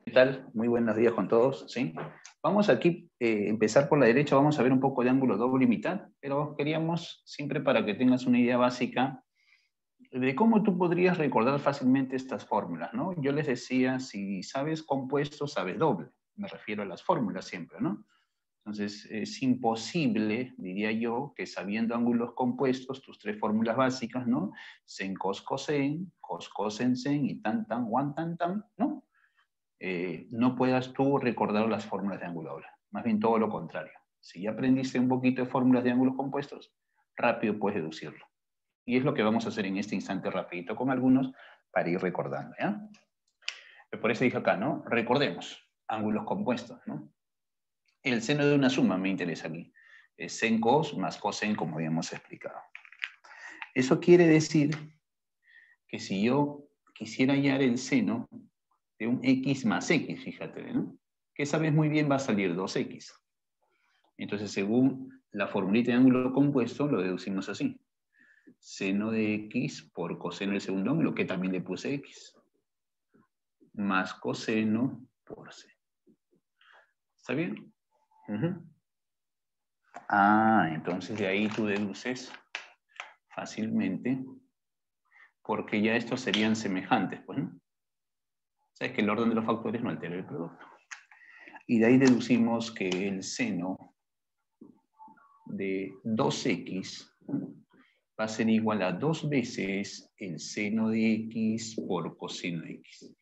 ¿Qué tal? Muy buenos días con todos, ¿sí? Vamos aquí, empezar por la derecha, vamos a ver un poco de ángulo doble y mitad, pero queríamos, siempre para que tengas una idea básica, de cómo tú podrías recordar fácilmente estas fórmulas, ¿no? Yo les decía, si sabes compuesto, sabes doble. Me refiero a las fórmulas siempre, ¿no? Entonces, es imposible, diría yo, que sabiendo ángulos compuestos, tus tres fórmulas básicas, ¿no? Sen, cos, cosen, cos, cosen, sen y tan, tan, wan, tan, tan, ¿no? No puedas tú recordar las fórmulas de ángulo doble. Más bien todo lo contrario. Si ya aprendiste un poquito de fórmulas de ángulos compuestos, rápido puedes deducirlo. Y es lo que vamos a hacer en este instante rapidito con algunos para ir recordando, ¿ya? Por eso dije acá, ¿no? Recordemos, ángulos compuestos, ¿no? El seno de una suma me interesa aquí. Es sen cos más cosen, como habíamos explicado. Eso quiere decir que si yo quisiera hallar el seno de un x más x, fíjate, ¿no? Que sabes muy bien va a salir 2x. Entonces, según la formulita de ángulo compuesto, lo deducimos así. Seno de x por coseno del segundo ángulo, que también le puse x, más coseno por c. ¿Está bien? Entonces de ahí tú deduces fácilmente, porque ya estos serían semejantes, pues, ¿no? Sabes que el orden de los factores no altera el producto. Y de ahí deducimos que el seno de 2x va a ser igual a 2 veces el seno de x por coseno de x.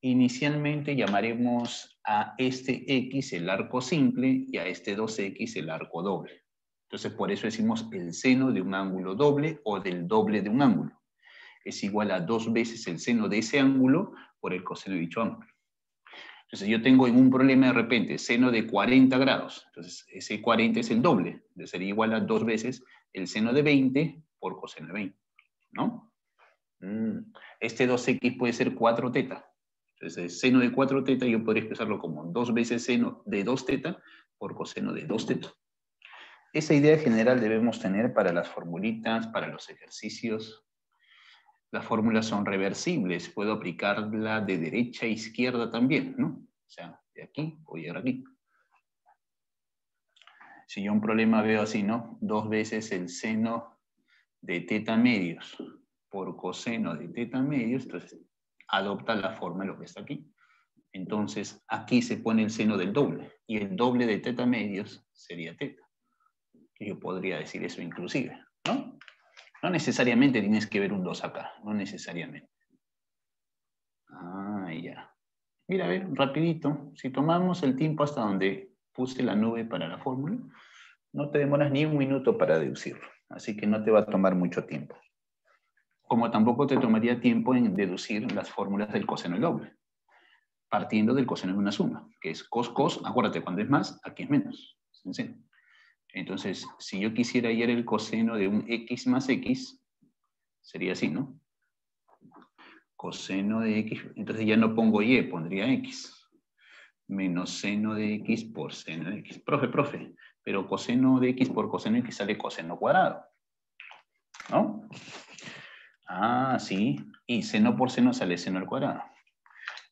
Inicialmente llamaremos a este x el arco simple y a este 2x el arco doble. Entonces por eso decimos el seno de un ángulo doble o del doble de un ángulo. Es igual a 2 veces el seno de ese ángulo por el coseno de dicho ángulo. Entonces yo tengo en un problema de repente seno de 40 grados. Entonces ese 40 es el doble. Entonces sería igual a 2 veces el seno de 20 por coseno de 20. ¿No? Este 2x puede ser 4 teta. Entonces el seno de 4 teta yo podría expresarlo como 2 veces seno de 2 teta por coseno de 2 teta. Esa idea general debemos tener para las formulitas, para los ejercicios. Las fórmulas son reversibles, puedo aplicarla de derecha a izquierda también, ¿no? O sea, de aquí voy a llegar aquí. Si yo un problema veo así, ¿no? 2 veces el seno de teta medios por coseno de teta medios, entonces adopta la forma de lo que está aquí. Entonces aquí se pone el seno del doble, y el doble de teta medios sería teta. Yo podría decir eso inclusive, ¿no? No necesariamente tienes que ver un 2 acá, no necesariamente. Ya. Mira, a ver, rapidito, si tomamos el tiempo hasta donde puse la nube para la fórmula, no te demoras ni un minuto para deducirlo, así que no te va a tomar mucho tiempo. Como tampoco te tomaría tiempo en deducir las fórmulas del coseno del doble, partiendo del coseno de una suma, que es cos, cos, acuérdate, cuando es más, aquí es menos. ¿Sí? Entonces, si yo quisiera hallar el coseno de un x más x, sería así, ¿no? Coseno de x, entonces ya no pongo y, pondría x. Menos seno de x por seno de x. Profe, pero coseno de x por coseno de x sale coseno cuadrado, ¿no? Sí, y seno por seno sale seno al cuadrado.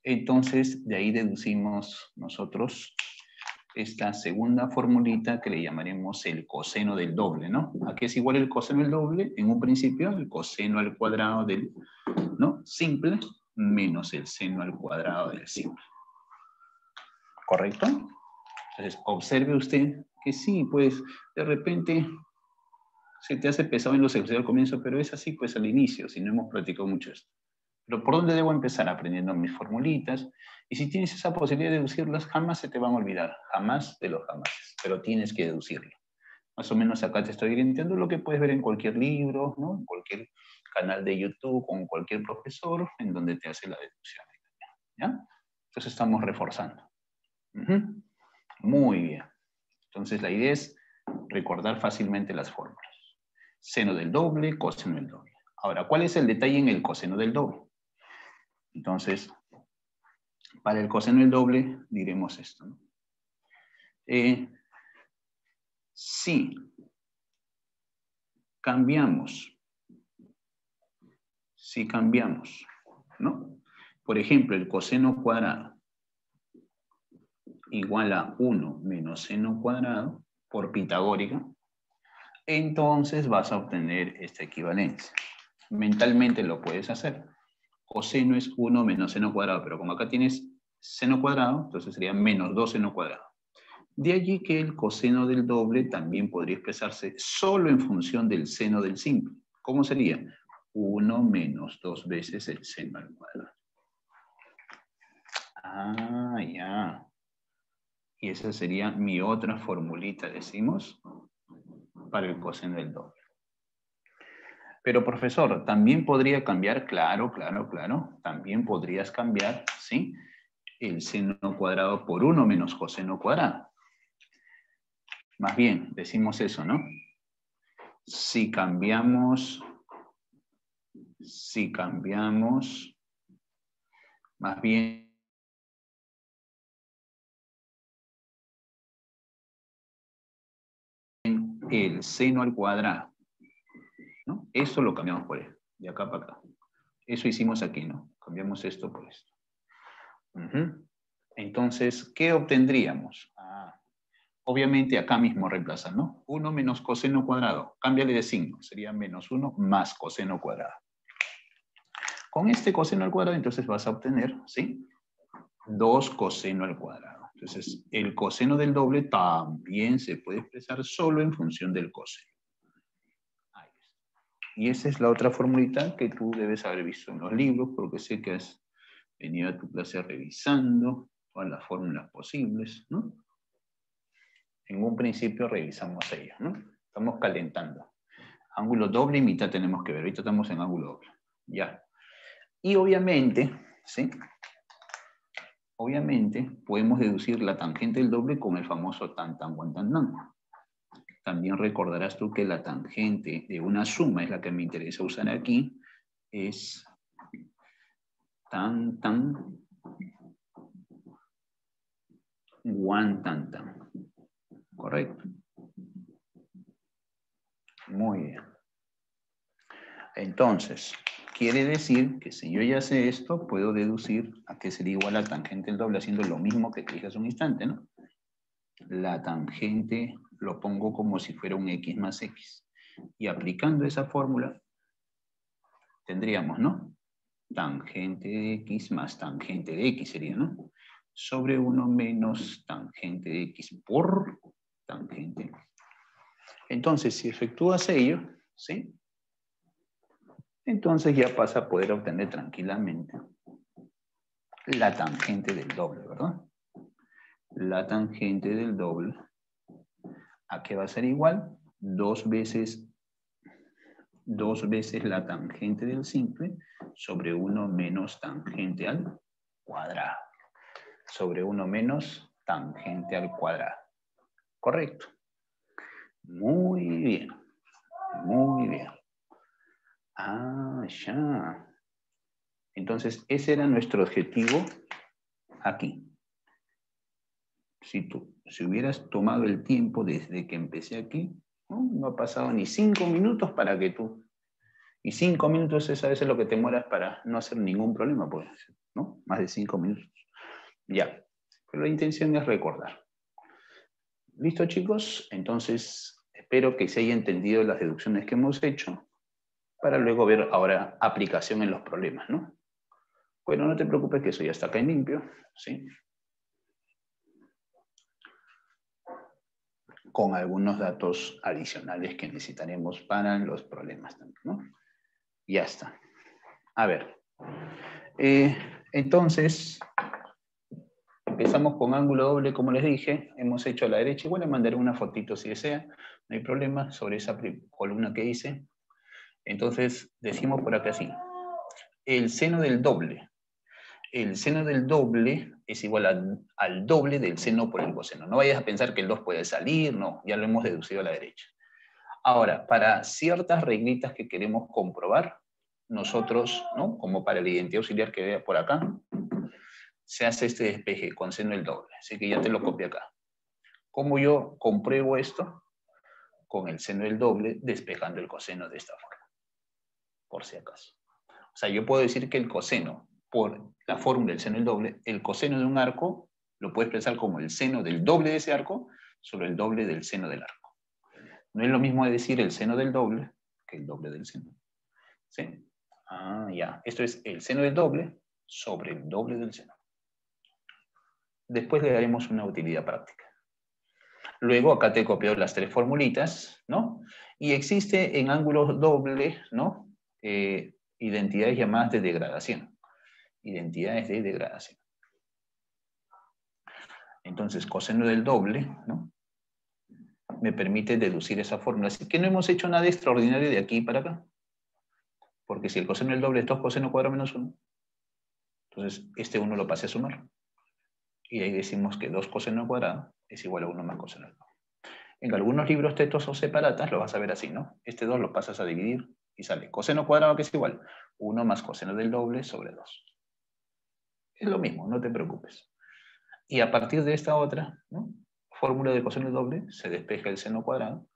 Entonces, de ahí deducimos nosotros esta segunda formulita que le llamaremos el coseno del doble, ¿no? ¿A qué es igual el coseno del doble? En un principio, el coseno al cuadrado del, ¿no? Simple menos el seno al cuadrado del simple. ¿Correcto? Entonces, observe usted que sí, pues, de repente se te hace pesado en los ejercicios al comienzo, pero es así, pues, al inicio, si no hemos practicado mucho esto. Pero ¿por dónde debo empezar? Aprendiendo mis formulitas. Y si tienes esa posibilidad de deducirlas, jamás se te van a olvidar. Jamás de los jamases. Pero tienes que deducirlo. Más o menos acá te estoy orientando lo que puedes ver en cualquier libro, ¿no? En cualquier canal de YouTube, con cualquier profesor, en donde te hace la deducción. ¿Ya? Entonces estamos reforzando. Muy bien. Entonces la idea es recordar fácilmente las fórmulas. Seno del doble, coseno del doble. Ahora, ¿cuál es el detalle en el coseno del doble? Entonces, para el coseno del doble diremos esto, ¿no? Si cambiamos, ¿no? Por ejemplo, el coseno cuadrado igual a 1 menos seno cuadrado por pitagórica, entonces vas a obtener esta equivalencia. Mentalmente lo puedes hacer. Coseno es 1 menos seno cuadrado, pero como acá tienes seno cuadrado, entonces sería menos 2 seno cuadrado. De allí que el coseno del doble también podría expresarse solo en función del seno del simple. ¿Cómo sería? 1 menos 2 veces el seno al cuadrado. Ah, ya. Y esa sería mi otra formulita, decimos, para el coseno del doble. Pero, profesor, también podría cambiar, claro. También podrías cambiar, ¿sí? El seno cuadrado por 1 menos coseno cuadrado. Más bien, decimos eso, ¿no? Si cambiamos, más bien, el seno al cuadrado, ¿no? Eso lo cambiamos por él, de acá para acá. Eso hicimos aquí, ¿no? Cambiamos esto por esto. Entonces, ¿qué obtendríamos? Obviamente acá mismo reemplazan, ¿no? 1 menos coseno cuadrado. Cámbiale de signo. Sería menos 1 más coseno cuadrado. Con este coseno al cuadrado, entonces vas a obtener, ¿sí? 2 coseno al cuadrado. Entonces, el coseno del doble también se puede expresar solo en función del coseno. Ahí está. Y esa es la otra formulita que tú debes haber visto en los libros, porque sé que has venido a tu clase revisando todas las fórmulas posibles, ¿no? En un principio revisamos ello, ¿no? Estamos calentando. Ángulo doble y mitad tenemos que ver. Ahorita estamos en ángulo doble. Ya. Y obviamente, ¿sí? Obviamente podemos deducir la tangente del doble con el famoso tan, tan, guan, tan, tan. También recordarás tú que la tangente de una suma, es la que me interesa usar aquí, es tan, tan, guan, tan, tan. ¿Correcto? Muy bien. Entonces, quiere decir que si yo ya sé esto, puedo deducir a qué sería igual a la tangente del doble haciendo lo mismo que te dije hace un instante, ¿no? La tangente lo pongo como si fuera un x más x. Y aplicando esa fórmula, tendríamos, ¿no? Tangente de x más tangente de x sería, ¿no? Sobre 1 menos tangente de x por tangente. Entonces, si efectúas ello, ¿sí? Entonces ya vas a poder obtener tranquilamente la tangente del doble, ¿verdad? La tangente del doble, ¿a qué va a ser igual? 2 veces la tangente del simple sobre 1 menos tangente al cuadrado. Sobre 1 menos tangente al cuadrado. ¿Correcto? Muy bien. Muy bien. Ah, ya. Entonces, ese era nuestro objetivo aquí. Si hubieras tomado el tiempo desde que empecé aquí, no ha pasado ni 5 minutos para que tú... Y 5 minutos es a veces lo que te demoras para no hacer ningún problema, pues, ¿no? Más de 5 minutos. Ya. Pero la intención es recordar. ¿Listo, chicos? Entonces, espero que se haya entendido las deducciones que hemos hecho para luego ver ahora aplicación en los problemas, ¿no? Bueno, no te preocupes que eso ya está acá en limpio, ¿sí? Con algunos datos adicionales que necesitaremos para los problemas también, ¿no? Ya está. A ver. Entonces, empezamos con ángulo doble, como les dije. Hemos hecho a la derecha. Igual le mandaré una fotito si desea. No hay problema sobre esa columna que hice. Entonces, decimos por acá así. El seno del doble. El seno del doble es igual al doble del seno por el coseno. No vayas a pensar que el 2 puede salir, no, ya lo hemos deducido a la derecha. Ahora, para ciertas reglitas que queremos comprobar, nosotros, ¿no? Como para la identidad auxiliar que vea por acá, se hace este despeje con seno del doble. Así que ya te lo copio acá. ¿Cómo yo compruebo esto? Con el seno del doble despejando el coseno de esta forma, por si acaso. O sea, yo puedo decir que el coseno, por la fórmula del seno del doble, el coseno de un arco Lo puedes expresar como el seno del doble de ese arco sobre el doble del seno del arco. No es lo mismo de decir el seno del doble que el doble del seno. ¿Sí? Ah, ya. Esto es el seno del doble sobre el doble del seno. Después le daremos una utilidad práctica. Luego acá te he copiado las tres formulitas, ¿no? Y existe en ángulos dobles, ¿no? Identidades llamadas de degradación. Identidades de degradación. Entonces, coseno del doble, ¿no? Me permite deducir esa fórmula. Así que no hemos hecho nada extraordinario de aquí para acá. Porque si el coseno del doble es 2 coseno cuadrado menos 1, entonces este 1 lo pasé a sumar. Y ahí decimos que 2 coseno cuadrado es igual a 1 más coseno del doble. En algunos libros tetos o separatas lo vas a ver así, ¿no? Este 2 lo pasas a dividir y sale coseno cuadrado, que es igual 1 más coseno del doble sobre 2. Es lo mismo, no te preocupes. Y a partir de esta otra, ¿no? Fórmula de coseno del doble, se despeja el seno cuadrado,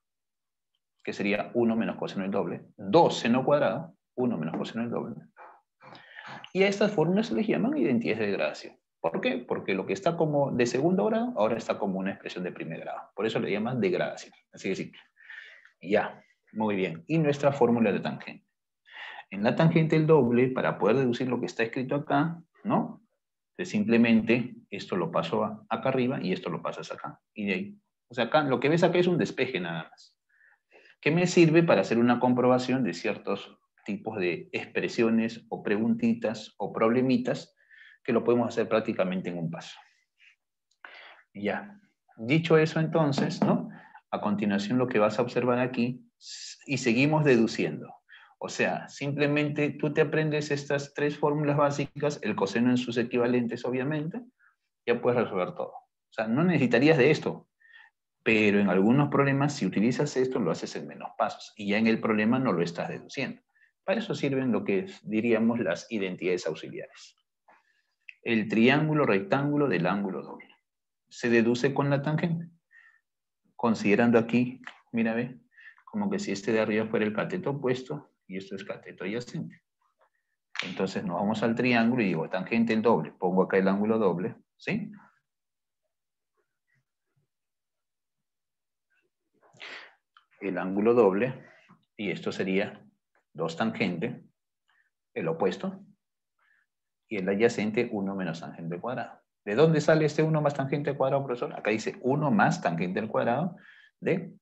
que sería 1 menos coseno del doble, 2 seno cuadrado, 1 menos coseno del doble. Y a estas fórmulas se les llaman identidades de degradación. ¿Por qué? Porque lo que está como de segundo grado, ahora está como una expresión de primer grado. Por eso le llaman degradación. Así que sí. Ya, muy bien. Y nuestra fórmula de tangente. En la tangente del doble, para poder deducir lo que está escrito acá, ¿no? Entonces simplemente esto lo paso acá arriba y esto lo pasas acá. Y de ahí. O sea, acá, lo que ves acá es un despeje nada más. ¿Qué me sirve para hacer una comprobación de ciertos tipos de expresiones o preguntitas o problemitas que lo podemos hacer prácticamente en un paso? Ya. Dicho eso entonces, ¿no? A continuación lo que vas a observar aquí, y seguimos deduciendo. O sea, simplemente tú te aprendes estas tres fórmulas básicas, el coseno en sus equivalentes obviamente, ya puedes resolver todo. O sea, no necesitarías de esto, pero en algunos problemas si utilizas esto lo haces en menos pasos, y ya en el problema no lo estás deduciendo. Para eso sirven lo que diríamos las identidades auxiliares. El triángulo rectángulo del ángulo doble se deduce con la tangente. Considerando aquí, mira, ve, como que si este de arriba fuera el cateto opuesto y esto es cateto adyacente. Entonces nos vamos al triángulo y digo tangente el doble. Pongo acá el ángulo doble, ¿sí? El ángulo doble, y esto sería 2 tangente, el opuesto, y el adyacente 1 menos tangente al cuadrado. ¿De dónde sale este 1 más tangente al cuadrado, profesor? Acá dice 1 más tangente al cuadrado de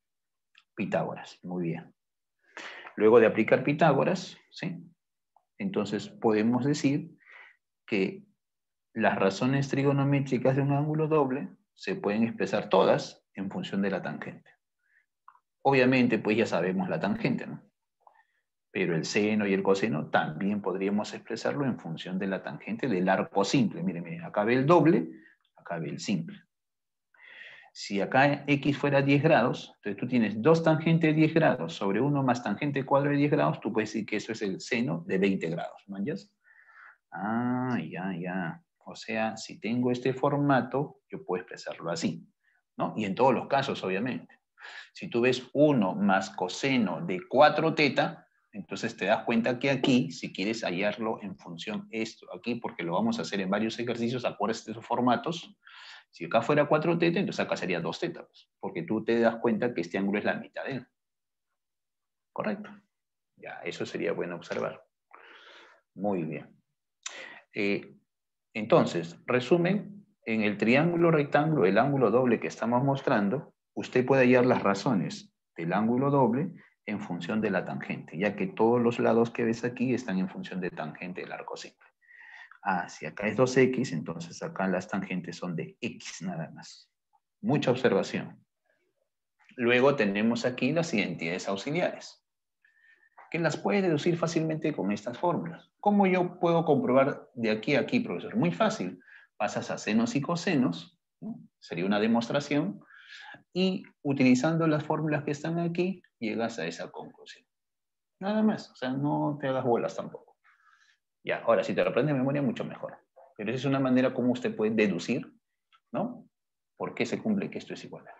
Pitágoras. Muy bien. Luego de aplicar Pitágoras, ¿sí? Entonces podemos decir que las razones trigonométricas de un ángulo doble se pueden expresar todas en función de la tangente. Obviamente, pues ya sabemos la tangente, ¿no? Pero el seno y el coseno también podríamos expresarlo en función de la tangente del arco simple. Miren, miren, acá ve el doble, acá ve el simple. Si acá x fuera 10 grados, entonces tú tienes 2 tangente de 10 grados sobre 1 más tangente cuadrado de 10 grados, tú puedes decir que eso es el seno de 20 grados, ¿no? Ah, ya. O sea, si tengo este formato, yo puedo expresarlo así, ¿no? Y en todos los casos, obviamente. Si tú ves 1 más coseno de 4 teta, entonces te das cuenta que aquí, si quieres hallarlo en función esto, aquí, porque lo vamos a hacer en varios ejercicios, acuérdense de esos formatos, si acá fuera 4 teta, entonces acá sería 2 teta, pues, porque tú te das cuenta que este ángulo es la mitad de él. ¿Correcto? Ya, eso sería bueno observar. Muy bien. Entonces, resumen, en el triángulo rectángulo, el ángulo doble que estamos mostrando, usted puede hallar las razones del ángulo doble en función de la tangente, ya que todos los lados que ves aquí están en función de tangente del arco simple. Ah, si acá es 2x, entonces acá las tangentes son de x nada más. Mucha observación. Luego tenemos aquí las identidades auxiliares, que las puede deducir fácilmente con estas fórmulas. ¿Cómo yo puedo comprobar de aquí a aquí, profesor? Muy fácil. Pasas a senos y cosenos, ¿no? Sería una demostración, y utilizando las fórmulas que están aquí, llegas a esa conclusión. Nada más, o sea, no te hagas bolas tampoco. Ya, ahora, si te lo aprendes de memoria, mucho mejor. Pero esa es una manera como usted puede deducir, ¿no? ¿Por qué se cumple que esto es igual a?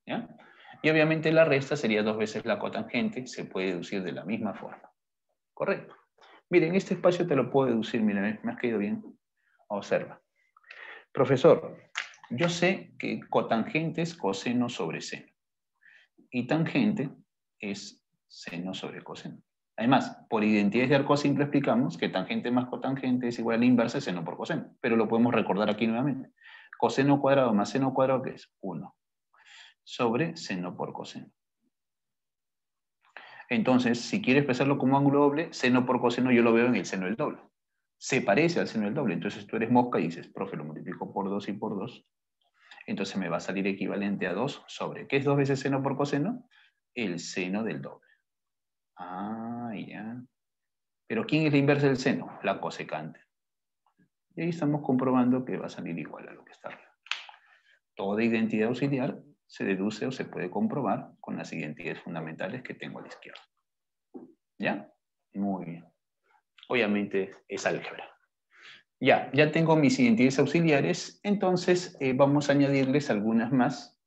¿Ya? Y obviamente la resta sería 2 veces la cotangente, se puede deducir de la misma forma. Correcto. Miren, este espacio te lo puedo deducir, miren, me has caído bien. Observa. Profesor, yo sé que cotangente es coseno sobre seno. Y tangente es seno sobre coseno. Además, por identidades de arco simple explicamos que tangente más cotangente es igual a la inversa de seno por coseno. Pero lo podemos recordar aquí nuevamente. Coseno cuadrado más seno cuadrado, ¿qué es? 1 sobre seno por coseno. Entonces, si quiero expresarlo como ángulo doble, seno por coseno yo lo veo en el seno del doble. Se parece al seno del doble. Entonces tú eres mosca y dices, profe, lo multiplico por 2 y por 2. Entonces me va a salir equivalente a 2 sobre, ¿qué es 2 veces seno por coseno? El seno del doble. Ah, ya. Pero ¿quién es la inversa del seno? La cosecante. Y ahí estamos comprobando que va a salir igual a lo que está arriba. Toda identidad auxiliar se deduce o se puede comprobar con las identidades fundamentales que tengo a la izquierda. ¿Ya? Muy bien. Obviamente es álgebra. Ya tengo mis identidades auxiliares, entonces vamos a añadirles algunas más,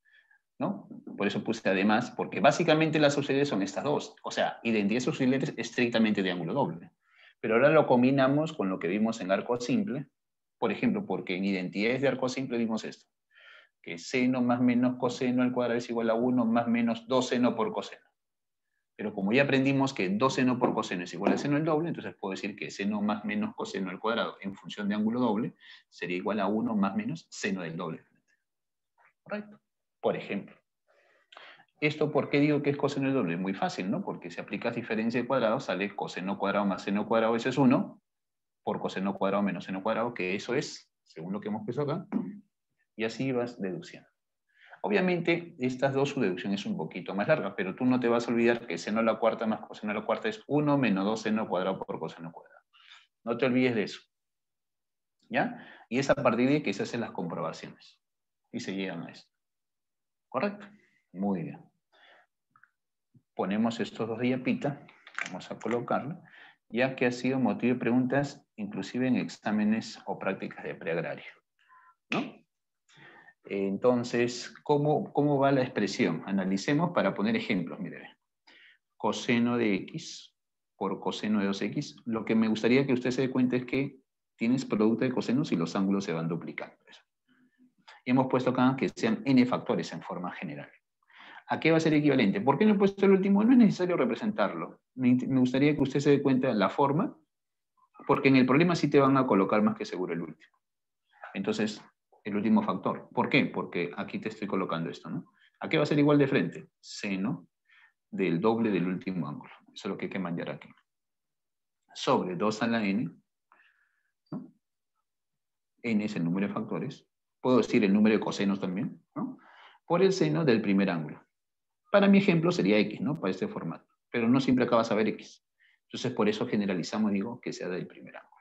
¿no? Por eso puse además, porque básicamente las auxiliares son estas dos. O sea, identidades auxiliares estrictamente de ángulo doble. Pero ahora lo combinamos con lo que vimos en arco simple. Por ejemplo, porque en identidades de arco simple vimos esto. Que seno más menos coseno al cuadrado es igual a 1 más menos 2 seno por coseno. Pero como ya aprendimos que 2 seno por coseno es igual a seno al doble, entonces puedo decir que seno más menos coseno al cuadrado en función de ángulo doble sería igual a 1 más menos seno del doble. ¿Correcto? Por ejemplo. ¿Esto por qué digo que es coseno del doble? Muy fácil, ¿no? Porque si aplicas diferencia de cuadrado, sale coseno cuadrado más seno cuadrado, eso es 1, por coseno cuadrado menos seno cuadrado, que eso es, según lo que hemos puesto acá, y así vas deduciendo. Obviamente, estas dos, su deducción es un poquito más larga, pero tú no te vas a olvidar que seno a la cuarta más coseno a la cuarta es 1 menos 2 seno cuadrado por coseno cuadrado. No te olvides de eso. ¿Ya? Y es a partir de que se hacen las comprobaciones. Y se llegan a esto. ¿Correcto? Muy bien. Ponemos estos dos diapitas. Vamos a colocarlo. Ya que ha sido motivo de preguntas, inclusive en exámenes o prácticas de preagrario. ¿No? Entonces, ¿cómo va la expresión? Analicemos para poner ejemplos. Mire, coseno de x por coseno de 2x. Lo que me gustaría que usted se dé cuenta es que tienes producto de cosenos y los ángulos se van duplicando. Y hemos puesto acá que sean n factores en forma general. ¿A qué va a ser equivalente? ¿Por qué no he puesto el último? No es necesario representarlo. Me gustaría que usted se dé cuenta de la forma, porque en el problema sí te van a colocar más que seguro el último. Entonces, el último factor. ¿Por qué? Porque aquí te estoy colocando esto, ¿no? ¿A qué va a ser igual de frente? Seno del doble del último ángulo. Eso es lo que hay que mandar aquí. Sobre 2 a la n, ¿no? N es el número de factores. Puedo decir el número de cosenos también, ¿no? Por el seno del primer ángulo. Para mi ejemplo sería x, ¿no? Para este formato. Pero no siempre acá vas a ver x. Entonces, por eso generalizamos, digo, que sea del primer ángulo.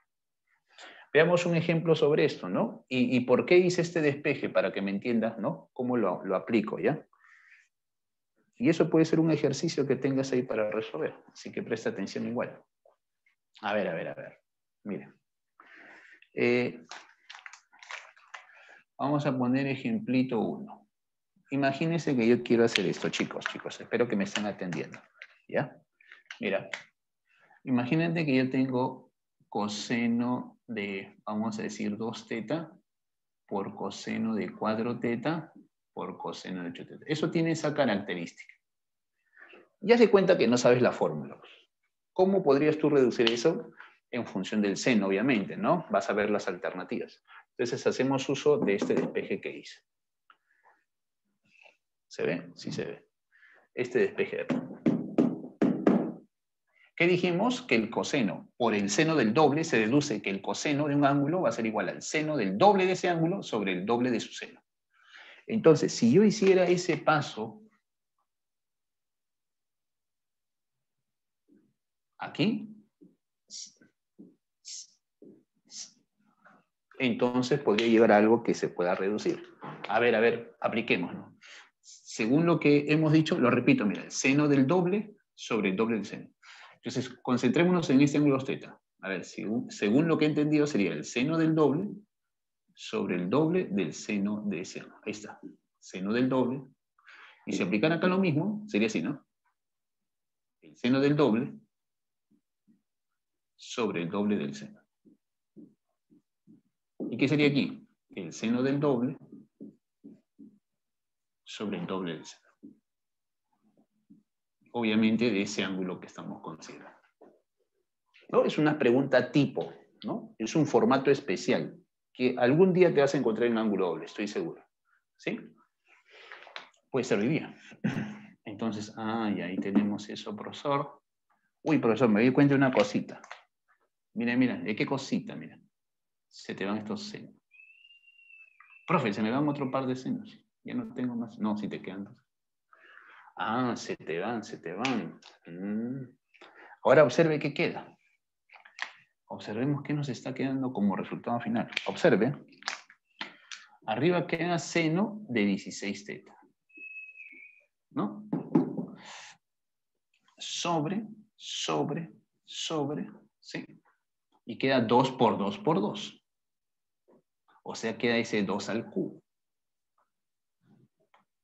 Veamos un ejemplo sobre esto, ¿no? ¿Y por qué hice este despeje? Para que me entiendas, ¿no? ¿Cómo lo aplico, ya? Y eso puede ser un ejercicio que tengas ahí para resolver. Así que presta atención igual. A ver. Miren. Vamos a poner ejemplito 1. Imagínense que yo quiero hacer esto, chicos. Espero que me estén atendiendo. ¿Ya? Mira. Imagínate que yo tengo coseno de, vamos a decir, 2 teta por coseno de 4 teta por coseno de 8 teta. Eso tiene esa característica. Ya se cuenta que no sabes la fórmula. ¿Cómo podrías tú reducir eso? En función del seno, obviamente, ¿no? Vas a ver las alternativas. Entonces hacemos uso de este despeje que hice. ¿Se ve? Sí se ve. Este despeje de aquí. ¿Qué dijimos? Que el coseno por el seno del doble se deduce que el coseno de un ángulo va a ser igual al seno del doble de ese ángulo sobre el doble de su seno. Entonces, si yo hiciera ese paso aquí, entonces podría llevar a algo que se pueda reducir. A ver, apliquémoslo. Según lo que hemos dicho, lo repito, mira, el seno del doble sobre el doble del seno. Entonces, concentrémonos en este ángulo θ. A ver, según lo que he entendido, sería el seno del doble sobre el doble del seno de ese ángulo. Ahí está, seno del doble. Y si aplicara acá lo mismo, sería así, ¿no? El seno del doble sobre el doble del seno. ¿Y qué sería aquí? el seno del doble sobre el doble del seno. Obviamente de ese ángulo que estamos considerando. ¿No? Es una pregunta tipo, ¿no? Es un formato especial que algún día te vas a encontrar en un ángulo doble, estoy seguro. ¿Sí? Puede ser hoy día. Entonces, y ahí tenemos eso, profesor. Uy, profesor, me di cuenta de una cosita. Mira, mira, ¿de qué cosita? Mira. Se te van estos senos. Profe, se me van otro par de senos. Ya no tengo más. No, si te quedan dos. Se te van, se te van. Ahora observe qué queda. Observemos qué nos está quedando como resultado final. Observe. Arriba queda seno de 16 teta. ¿No? Sobre, ¿sí? Y queda 2 por 2 por 2. O sea, queda ese 2 al cubo.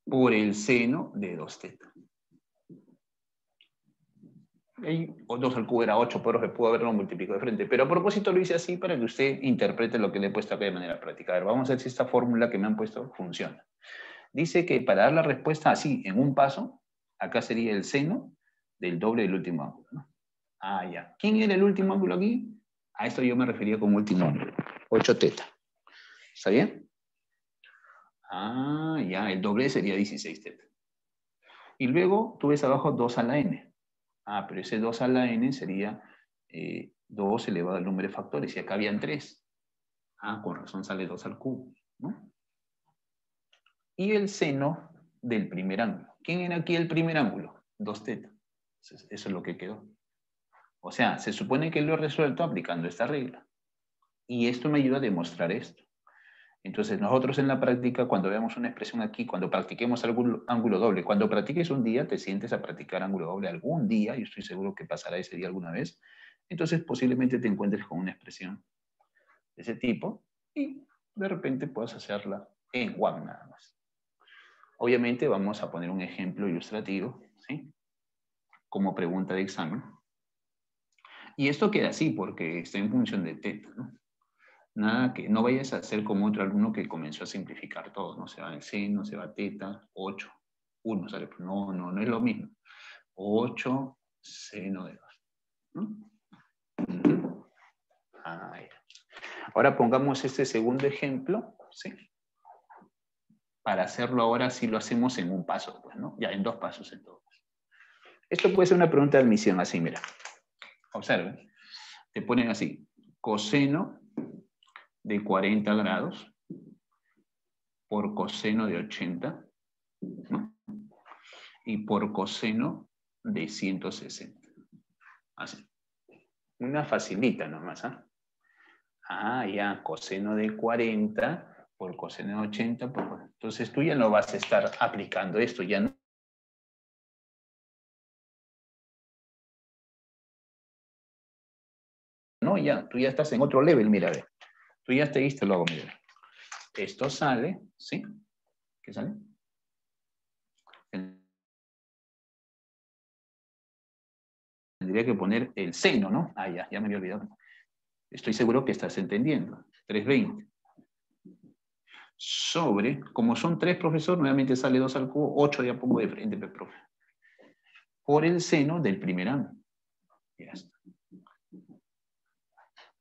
Por el seno de 2 teta. O 2 al cubo era 8, pero se pudo haberlo multiplicado de frente. Pero a propósito lo hice así para que usted interprete lo que le he puesto acá de manera práctica. A ver, vamos a ver si esta fórmula que me han puesto funciona. Dice que para dar la respuesta así, en un paso, acá sería el seno del doble del último ángulo, ¿no? Ya. ¿Quién era el último ángulo aquí? A esto yo me refería como último ángulo. 8 teta. ¿Está bien? Ya, el doble sería 16 teta. Y luego tú ves abajo 2 a la n. Pero ese 2 a la n sería 2 elevado al número de factores. Y acá habían 3. Con razón sale 2 al cubo, ¿no? Y el seno del primer ángulo. ¿Quién era aquí el primer ángulo? 2 teta. Eso es lo que quedó. O sea, se supone que lo he resuelto aplicando esta regla. Y esto me ayuda a demostrar esto. Entonces, nosotros en la práctica, cuando veamos una expresión aquí, cuando practiquemos algún ángulo doble, cuando practiques un día, te sientes a practicar ángulo doble algún día, y estoy seguro que pasará ese día alguna vez, entonces posiblemente te encuentres con una expresión de ese tipo y de repente puedas hacerla en one nada más. Obviamente vamos a poner un ejemplo ilustrativo, ¿sí? Como pregunta de examen. Y esto queda así porque está en función de teta, ¿no? Nada que no vayas a hacer como otro alumno que comenzó a simplificar todo, ¿no? Se va el seno, se va teta, 8, 1, ¿sale? No es lo mismo. 8 seno de 2. ¿No? Ahora pongamos este segundo ejemplo, ¿sí? Para hacerlo ahora sí lo hacemos en un paso, pues, ¿no? Ya en 2 pasos entonces. Esto puede ser una pregunta de admisión, así, mira. Observen. Te ponen así, coseno de 40 grados por coseno de 80, ¿no? Y por coseno de 160. Así. Una facilita nomás, ya, coseno de 40 por coseno de 80. Entonces tú ya no vas a estar aplicando esto, ya no. No, ya, tú ya estás en otro level, mira, ve. Tú ya te diste luego, mira. Esto sale, ¿sí? ¿Qué sale? Tendría que poner el seno, ¿no? Ya me había olvidado. Estoy seguro que estás entendiendo. 320. Sobre, como son 3, profesor, nuevamente sale 2 al cubo, 8 ya pongo de frente, profe. Por el seno del primer ángulo. Ya está.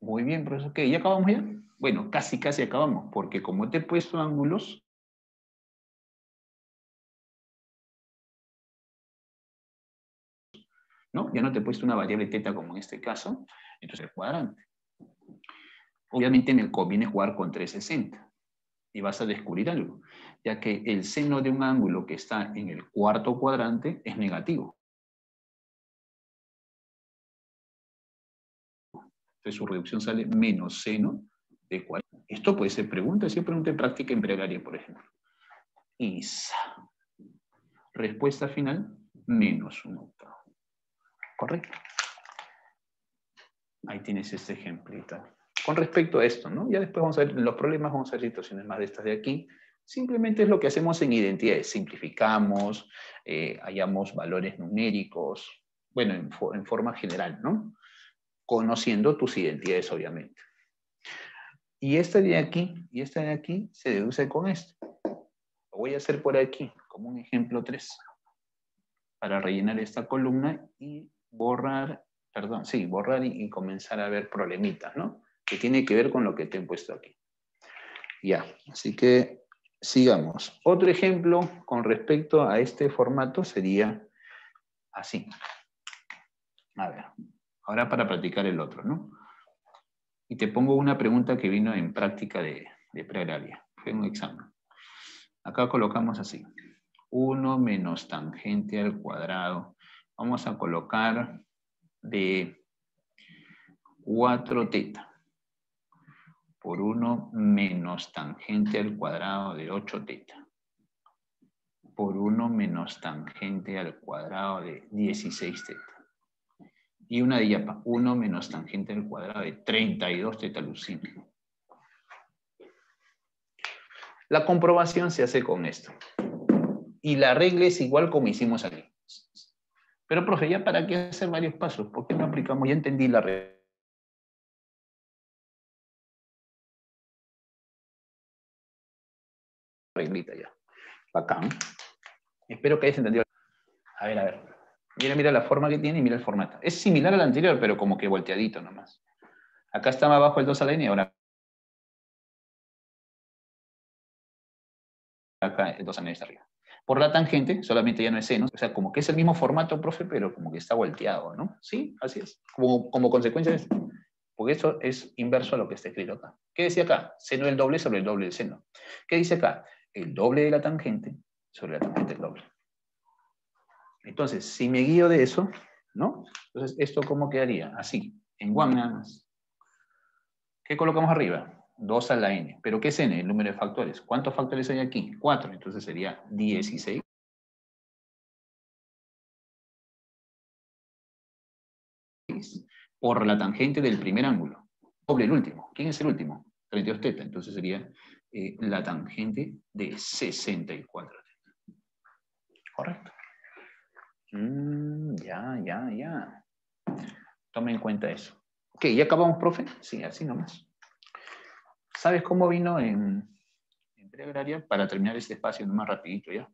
Muy bien, profesor. ¿Qué? ¿Ya acabamos ya? Bueno, casi acabamos, porque como te he puesto ángulos, ¿no? Ya no te he puesto una variable teta como en este caso, entonces el cuadrante. Obviamente me conviene jugar con 360 y vas a descubrir algo, ya que el seno de un ángulo que está en el cuarto cuadrante es negativo. Entonces su reducción sale menos seno de 40. Esto puede ser pregunta, si es pregunta en práctica en pregaria, por ejemplo. Respuesta final, menos 1/8. ¿Correcto? Ahí tienes este ejemplito. Con respecto a esto, ¿no? Ya después vamos a ver los problemas, vamos a ver situaciones más de estas de aquí. Simplemente es lo que hacemos en identidades. Simplificamos, hallamos valores numéricos, bueno, en forma general, ¿no? Conociendo tus identidades, obviamente. Y esta de aquí se deduce con esto. Lo voy a hacer por aquí, como un ejemplo 3. Para rellenar esta columna y borrar, borrar y comenzar a ver problemitas, ¿no? Que tiene que ver con lo que te he puesto aquí. Ya, así que sigamos. Otro ejemplo con respecto a este formato sería así. A ver, ahora para practicar el otro, ¿no? Y te pongo una pregunta que vino en práctica de preagraria. Fue un examen. Acá colocamos así. 1 menos tangente al cuadrado. Vamos a colocar de 4 teta por 1 menos tangente al cuadrado de 8 teta por 1 menos tangente al cuadrado de 16 teta. Y una de ella, 1 menos tangente al cuadrado de 32 teta lucina. La comprobación se hace con esto. Y la regla es igual como hicimos aquí. Pero, profe, ¿ya para qué hacer varios pasos? ¿Por qué no aplicamos? Ya entendí la regla. Reglita ya. Bacán. Espero que hayas entendido. A ver. Mira la forma que tiene y mira el formato. Es similar al anterior, pero como que volteadito nomás. Acá estaba abajo el 2 a la n y ahora acá el 2 a la n está arriba. Por la tangente, solamente ya no es seno. O sea, como que es el mismo formato, profe, pero como que está volteado, ¿no? Sí, así es. Como consecuencia de esto. Porque esto es inverso a lo que está escrito acá. ¿Qué decía acá? Seno del doble sobre el doble del seno. ¿Qué dice acá? El doble de la tangente sobre la tangente del doble. Entonces, si me guío de eso, ¿no? Entonces, ¿esto cómo quedaría? Así, en one nada más. ¿Qué colocamos arriba? 2 a la n. ¿Pero qué es n? El número de factores. ¿Cuántos factores hay aquí? 4. Entonces sería 16. Por la tangente del primer ángulo. Doble el último. ¿Quién es el último? 32 teta. Entonces sería la tangente de 64 teta. Correcto. Ya. Tome en cuenta eso. Ok, ¿ya acabamos, profe? Sí, así nomás. ¿Sabes cómo vino en preagraria? Para terminar este espacio más rapidito ya.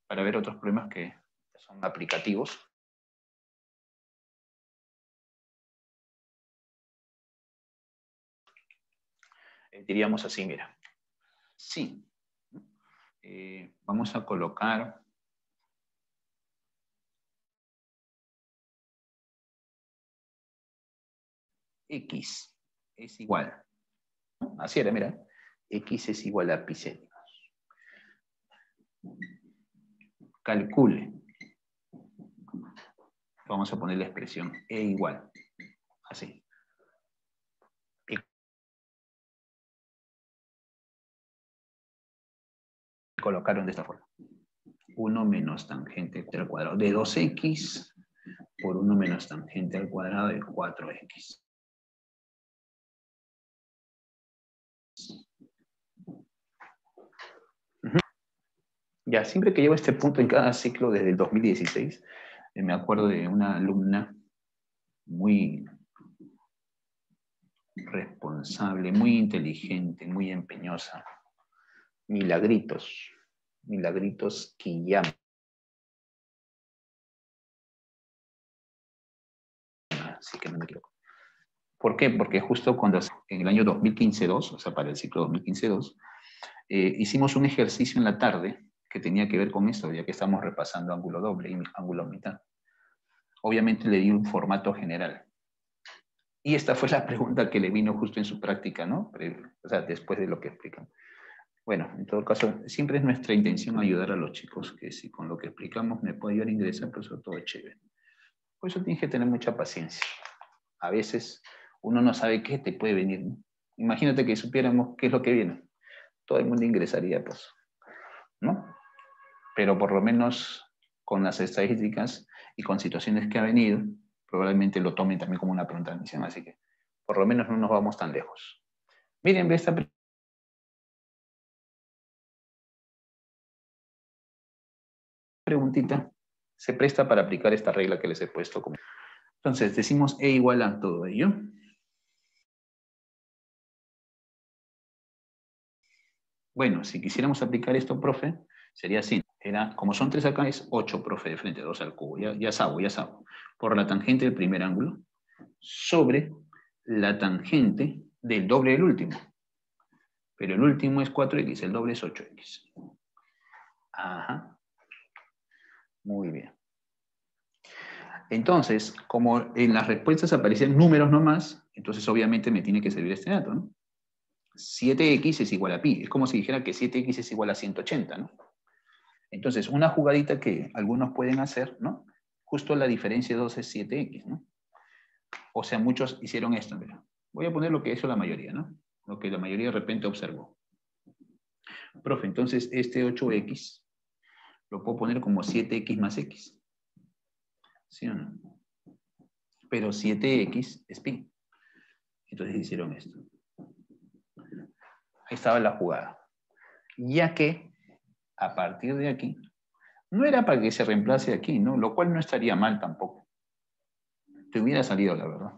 Para ver otros problemas que son aplicativos. Diríamos así, mira. Sí. Vamos a colocar X es igual. Así era, mira. X es igual a pi céntimos. Calcule. Vamos a poner la expresión E igual. Así. Y colocaron de esta forma. 1 menos tangente al cuadrado de 2x por 1 menos tangente al cuadrado de 4x. Ya, siempre que llego a este punto en cada ciclo desde el 2016, me acuerdo de una alumna muy responsable, muy inteligente, muy empeñosa. Milagritos Quillama. Así que no me equivoco. ¿Por qué? Porque justo cuando en el año 2015-2, o sea, para el ciclo 2015-2, hicimos un ejercicio en la tarde que tenía que ver con esto, ya que estamos repasando ángulo doble y ángulo mitad. Obviamente le di un formato general. Y esta fue la pregunta que le vino justo en su práctica, ¿no? O sea, después de lo que explican. Bueno, en todo caso, siempre es nuestra intención ayudar a los chicos, que si con lo que explicamos me puede ayudar a ingresar, pues eso todo es chévere. Por eso tienes que tener mucha paciencia. A veces uno no sabe qué te puede venir, ¿no? Imagínate que supiéramos qué es lo que viene. Todo el mundo ingresaría, pues, ¿no? Pero por lo menos con las estadísticas y con situaciones que ha venido, probablemente lo tomen también como una pregunta de admisión, así que por lo menos no nos vamos tan lejos. Miren, esta preguntita se presta para aplicar esta regla que les he puesto. Entonces, decimos E igual a todo ello. Bueno, si quisiéramos aplicar esto, profe, sería así. Era, como son 3 acá, es 8, profe, de frente, 2 al cubo. Ya sabo, ya sabo. Por la tangente del primer ángulo sobre la tangente del doble del último. Pero el último es 4x, el doble es 8x. Ajá. Muy bien. Entonces, como en las respuestas aparecían números nomás, entonces obviamente me tiene que servir este dato, ¿no? 7x es igual a pi. Es como si dijera que 7x es igual a 180, ¿no? Entonces, una jugadita que algunos pueden hacer, ¿no? Justo la diferencia de 2 es 7x, ¿no? O sea, muchos hicieron esto, mira. Voy a poner lo que hizo la mayoría, ¿no? Lo que la mayoría de repente observó. Profe, entonces este 8x lo puedo poner como 7x más x. ¿Sí o no? Pero 7x es pi. Entonces hicieron esto. Ahí estaba la jugada. Ya que, a partir de aquí, no era para que se reemplace aquí, ¿no? Lo cual no estaría mal tampoco. Te hubiera salido, la verdad.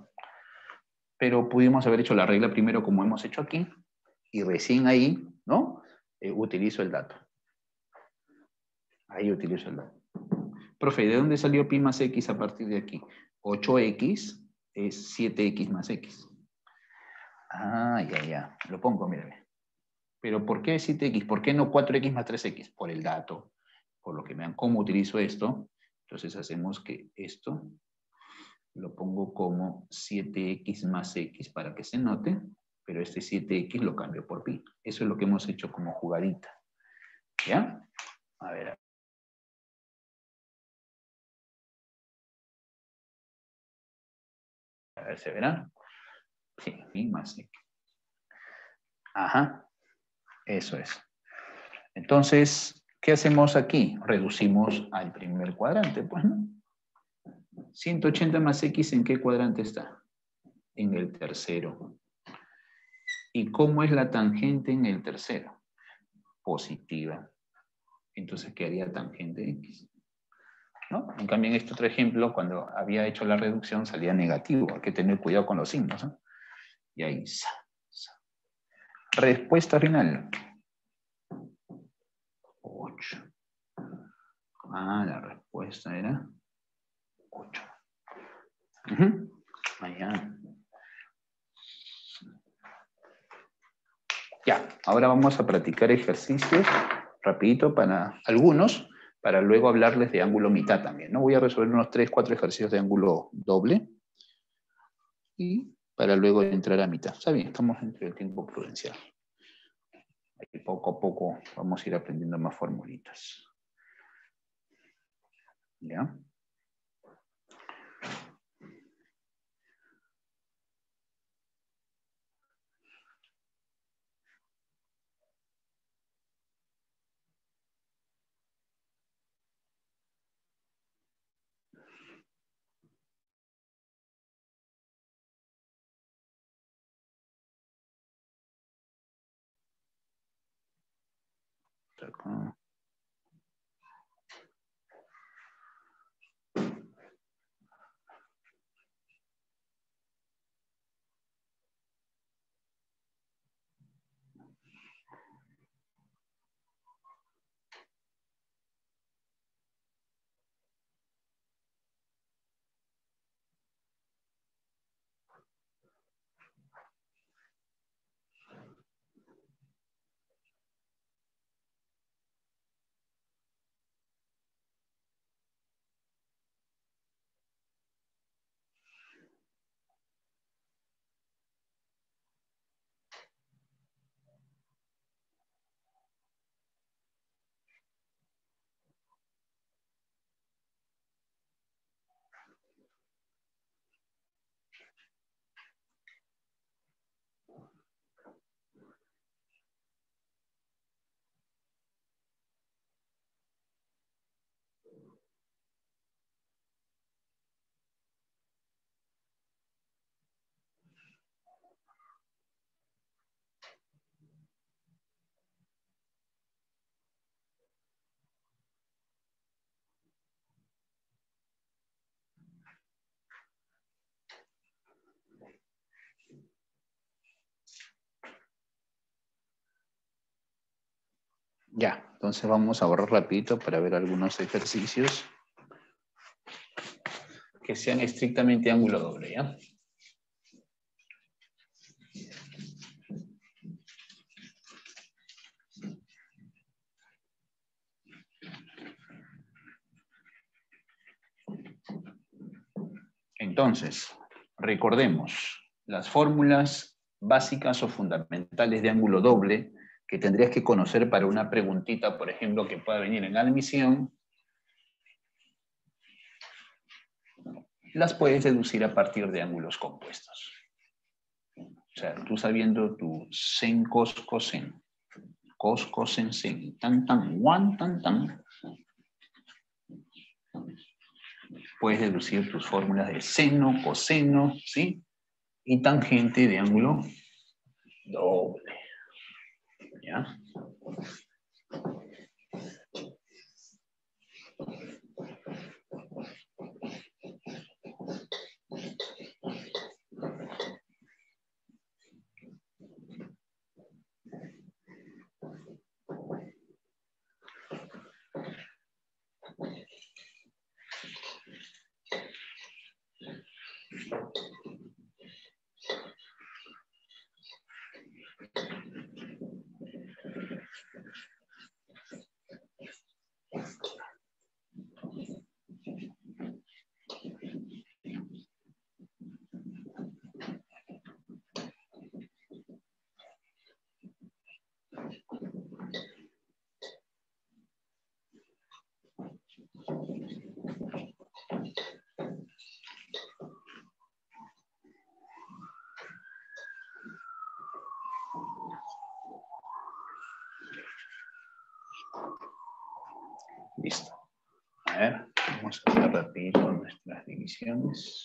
Pero pudimos haber hecho la regla primero como hemos hecho aquí, y recién ahí, ¿no? Utilizo el dato. Ahí utilizo el dato. Profe, ¿de dónde salió pi más x a partir de aquí? 8x es 7x más x. Ah, ya. Lo pongo, mírame. Pero ¿por qué 7x? ¿Por qué no 4x más 3x? Por el dato. Por lo que vean cómo utilizo esto. Entonces hacemos que esto lo pongo como 7x más x para que se note, pero este 7x lo cambio por pi. Eso es lo que hemos hecho como jugadita. ¿Ya? A ver. A ver, ¿se verá? Sí, pi más x. Ajá, eso es. Entonces, ¿qué hacemos aquí? Reducimos al primer cuadrante, pues, ¿no? 180 más x, ¿en qué cuadrante está? En el tercero. ¿Y cómo es la tangente en el tercero? Positiva. Entonces, ¿qué haría tangente x? ¿No? En cambio, en este otro ejemplo, cuando había hecho la reducción, salía negativo. Hay que tener cuidado con los signos, ¿no? Y ahí, respuesta final. 8. Ah, la respuesta era 8. Allá. Ya, ahora vamos a practicar ejercicios rapidito para algunos, para luego hablarles de ángulo mitad también, ¿no? Voy a resolver unos 3, 4 ejercicios de ángulo doble y para luego entrar a mitad. Está bien, estamos entre el tiempo prudencial. Ahí poco a poco vamos a ir aprendiendo más formulitas. ¿Ya? Acá. Ya, entonces vamos a borrar rapidito para ver algunos ejercicios que sean estrictamente ángulo doble, ¿ya? Entonces, recordemos las fórmulas básicas o fundamentales de ángulo doble que tendrías que conocer para una preguntita, por ejemplo, que pueda venir en admisión. Las puedes deducir a partir de ángulos compuestos. O sea, tú sabiendo tu sen, cos, cosen, cos, cosen, sen, tan, tan, guan, tan, tan, puedes deducir tus fórmulas de seno, coseno, ¿sí? Y tangente de ángulo doble. ¿Ya? Listo. A ver, vamos a hacer rapidito nuestras divisiones.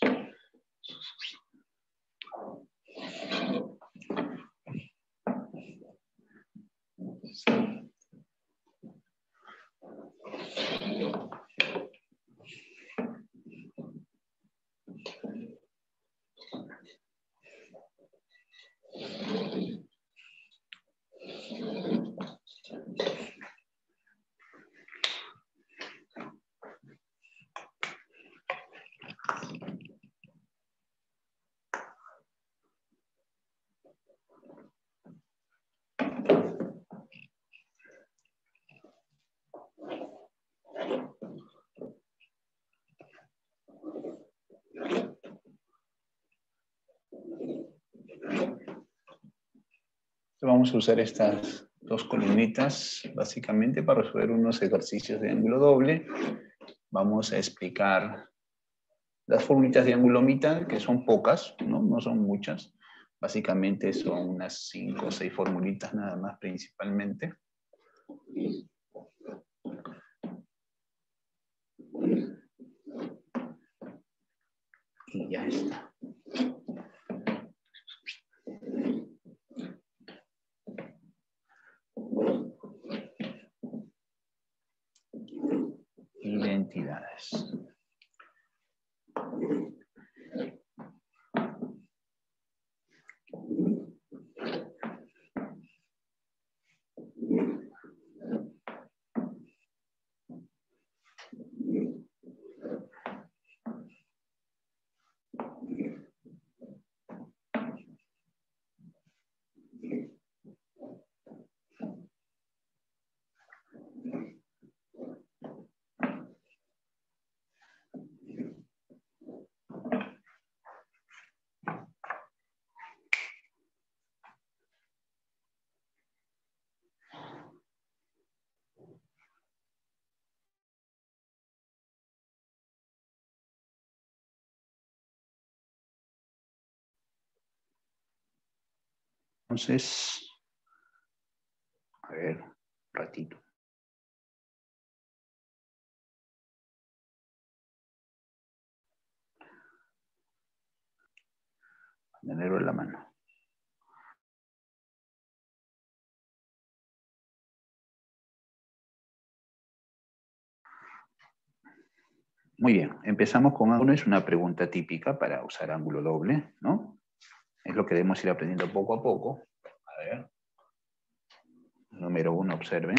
Vamos a usar estas dos columnitas básicamente para resolver unos ejercicios de ángulo doble. Vamos a explicar las formulitas de ángulo mitad, que son pocas, ¿no? No son muchas. Básicamente son unas 5 o 6 formulitas nada más principalmente. Y ya está. Identidades. Entonces, a ver, un ratito. Tenerlo en la mano. Muy bien, empezamos con ángulo. Es una pregunta típica para usar ángulo doble, ¿no? Es lo que debemos ir aprendiendo poco a poco. A ver. Número 1, observen.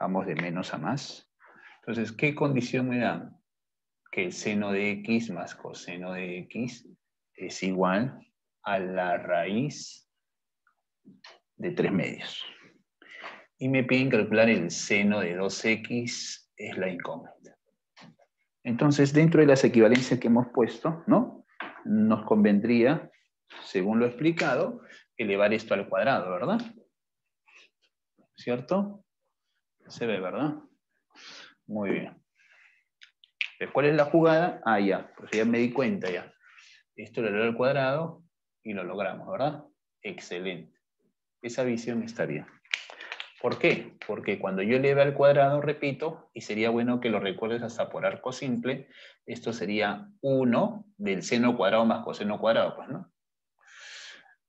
Vamos de menos a más. Entonces, ¿qué condición me dan? Que el seno de x más coseno de x es igual a la raíz de 3 medios. Y me piden calcular el seno de 2x, es la incógnita. Entonces, dentro de las equivalencias que hemos puesto, ¿no? Nos convendría, según lo explicado, elevar esto al cuadrado, ¿verdad? ¿Cierto? Se ve, ¿verdad? Muy bien. ¿Cuál es la jugada? Ah, ya, pues ya me di cuenta ya. Esto lo elevo al cuadrado y lo logramos, ¿verdad? Excelente. Esa visión está bien. ¿Por qué? Porque cuando yo eleve al cuadrado, repito, y sería bueno que lo recuerdes hasta por arco simple, esto sería 1 del seno cuadrado más coseno cuadrado, pues, ¿no?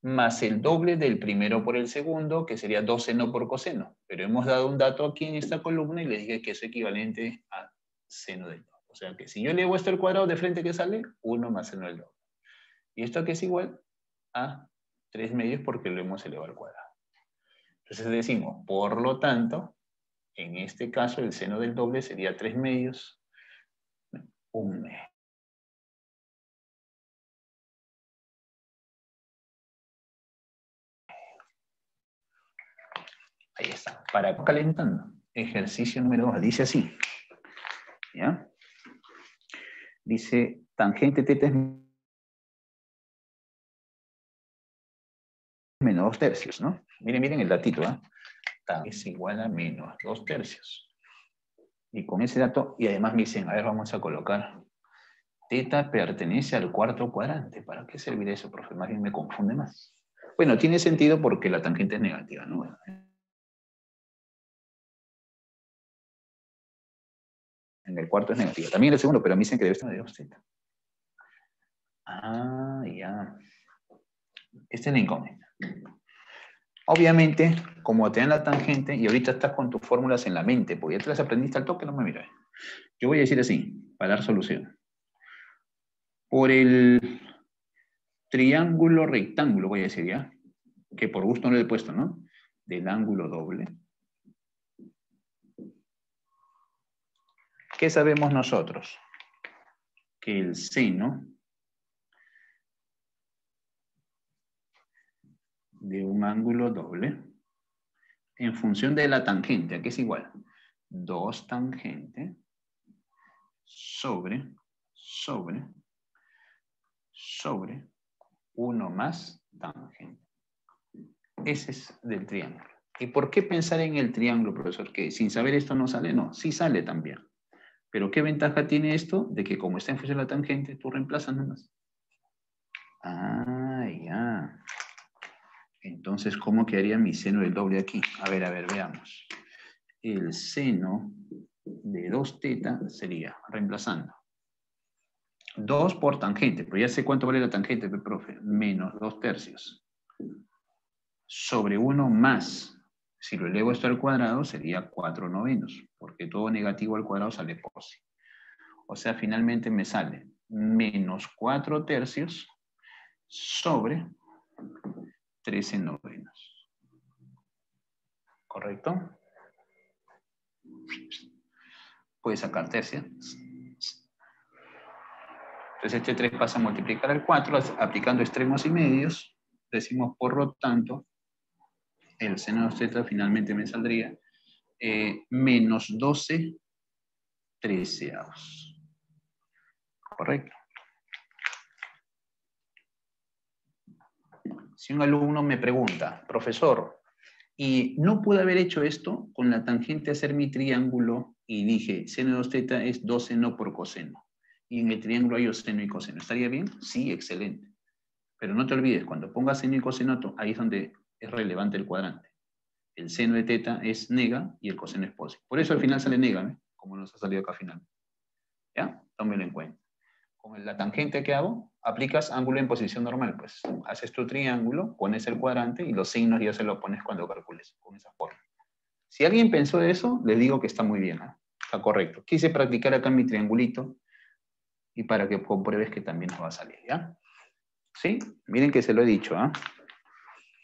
Más el doble del primero por el segundo, que sería 2 seno por coseno. Pero hemos dado un dato aquí en esta columna y le dije que es equivalente a seno del doble. O sea que si yo elevo esto al cuadrado, de frente, ¿qué sale? 1 más seno del doble. Y esto aquí es igual a 3 medios porque lo hemos elevado al cuadrado. Entonces decimos, por lo tanto, en este caso el seno del doble sería 3 medios, 1 medio. Ahí está. Para calentando. Ejercicio número 2. Dice así. ¿Ya? Dice, tangente teta es menos 2 tercios, ¿no? Miren el datito, ¿eh? Tan es igual a menos 2 tercios. Y con ese dato, y además me dicen, a ver, vamos a colocar, teta pertenece al cuarto cuadrante. ¿Para qué servirá eso, profe? Más bien me confunde más. Bueno, tiene sentido porque la tangente es negativa, ¿no? Bueno, en el cuarto es negativa. También en el segundo, pero me dicen que debe estar de 2 teta. Ah, ya. Esta es la incógnita. Obviamente, como te dan la tangente, y ahorita estás con tus fórmulas en la mente, porque ya te las aprendiste al toque, no me miras. Yo voy a decir así, para dar solución. Por el triángulo rectángulo, voy a decir ya, que por gusto no le he puesto, ¿no? Del ángulo doble. ¿Qué sabemos nosotros? Que el seno de un ángulo doble, en función de la tangente, ¿a qué es igual? 2 tangente sobre 1 más tangente. Ese es del triángulo. ¿Y por qué pensar en el triángulo, profesor? ¿Que sin saber esto no sale? No, sí sale también. Pero ¿qué ventaja tiene esto? De que como está en función de la tangente, tú reemplazas nomás. Ah, ya. Entonces, ¿cómo quedaría mi seno del doble aquí? A ver, veamos. El seno de 2 teta sería, reemplazando, 2 por tangente, pero ya sé cuánto vale la tangente, profe, menos 2 tercios, sobre 1 más, si lo elevo esto al cuadrado, sería 4 novenos, porque todo negativo al cuadrado sale posi. O sea, finalmente me sale menos 4 tercios sobre 13 novenos. ¿Correcto? Puedes sacar tercios. Entonces este 3 pasa a multiplicar al 4, aplicando extremos y medios. Decimos, por lo tanto, el seno de teta finalmente me saldría menos 12 treceavos. ¿Correcto? Si un alumno me pregunta, profesor, ¿y no pude haber hecho esto con la tangente hacer mi triángulo y dije, seno de 2 teta es 2 seno por coseno? Y en el triángulo hay seno y coseno. ¿Estaría bien? Sí, excelente. Pero no te olvides, cuando pongas seno y coseno, ahí es donde es relevante el cuadrante. El seno de teta es nega y el coseno es posi. Por eso al final sale nega, ¿no? Como nos ha salido acá al final. ¿Ya? Tómenlo en cuenta. Con la tangente que hago, aplicas ángulo en posición normal. Pues haces tu triángulo, pones el cuadrante y los signos ya se los pones cuando calcules con esa forma. Si alguien pensó eso, les digo que está muy bien, ¿eh? Está correcto. Quise practicar acá mi triangulito y para que compruebes que también nos va a salir, ¿ya? ¿Sí? Miren que se lo he dicho, ¿ah?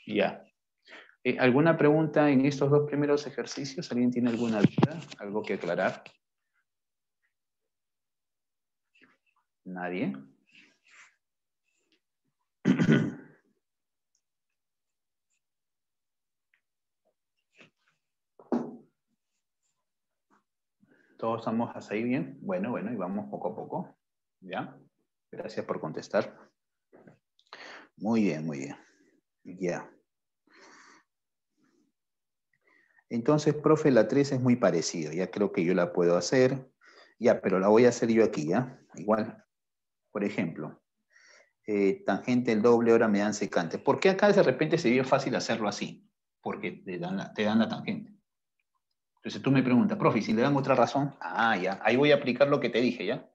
¿eh? Ya. ¿Alguna pregunta en estos dos primeros ejercicios? ¿Alguien tiene alguna duda? ¿Algo que aclarar? ¿Nadie? ¿Todos estamos hasta ahí bien? Bueno, y vamos poco a poco. ¿Ya? Gracias por contestar. Muy bien, muy bien. Ya. Entonces, profe, la 3 es muy parecida. Ya creo que yo la puedo hacer. Ya, pero la voy a hacer yo aquí, ¿ya? Igual. Por ejemplo, tangente el doble, ahora me dan secante. ¿Por qué acá de repente se vio fácil hacerlo así? Porque te dan la tangente. Entonces tú me preguntas, profe, si le dan otra razón, ya, ahí voy a aplicar lo que te dije, ¿ya?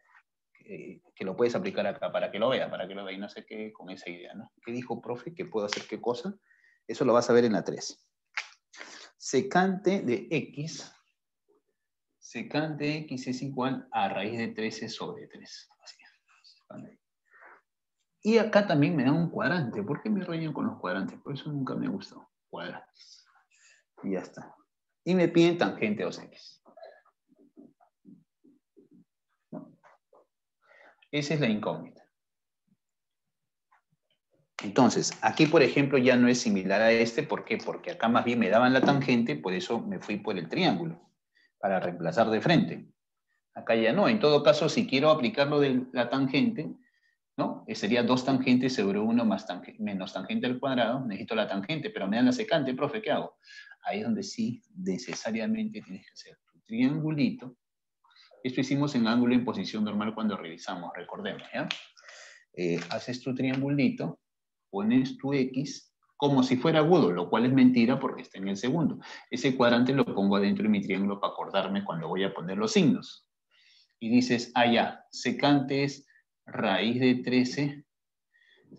Que lo puedes aplicar acá para que lo veas, y no sé qué con esa idea, ¿no? ¿Qué dijo, profe? ¿Que puedo hacer qué cosa? Eso lo vas a ver en la 3. Secante de x es igual a raíz de 13 sobre 3. Así. Y acá también me dan un cuadrante. ¿Por qué me rollan con los cuadrantes? Por eso nunca me gustó. Cuadrantes. Y ya está. Y me piden tangente 2x. ¿No? Esa es la incógnita. Entonces, aquí, por ejemplo, ya no es similar a este. ¿Por qué? Porque acá más bien me daban la tangente, por eso me fui por el triángulo, para reemplazar de frente. Acá ya no. En todo caso, si quiero aplicar lo de la tangente, ¿no? Sería 2 tangentes sobre 1 menos tangente al cuadrado. Necesito la tangente, pero me dan la secante, profe, ¿qué hago? Ahí es donde sí necesariamente tienes que hacer tu triangulito. Esto hicimos en ángulo en posición normal cuando revisamos, recordemos, ¿ya? Haces tu triangulito, pones tu X como si fuera agudo, lo cual es mentira porque está en el segundo. Ese cuadrante lo pongo adentro de mi triángulo para acordarme cuando voy a poner los signos. Y dices, ya, secante es raíz de 13,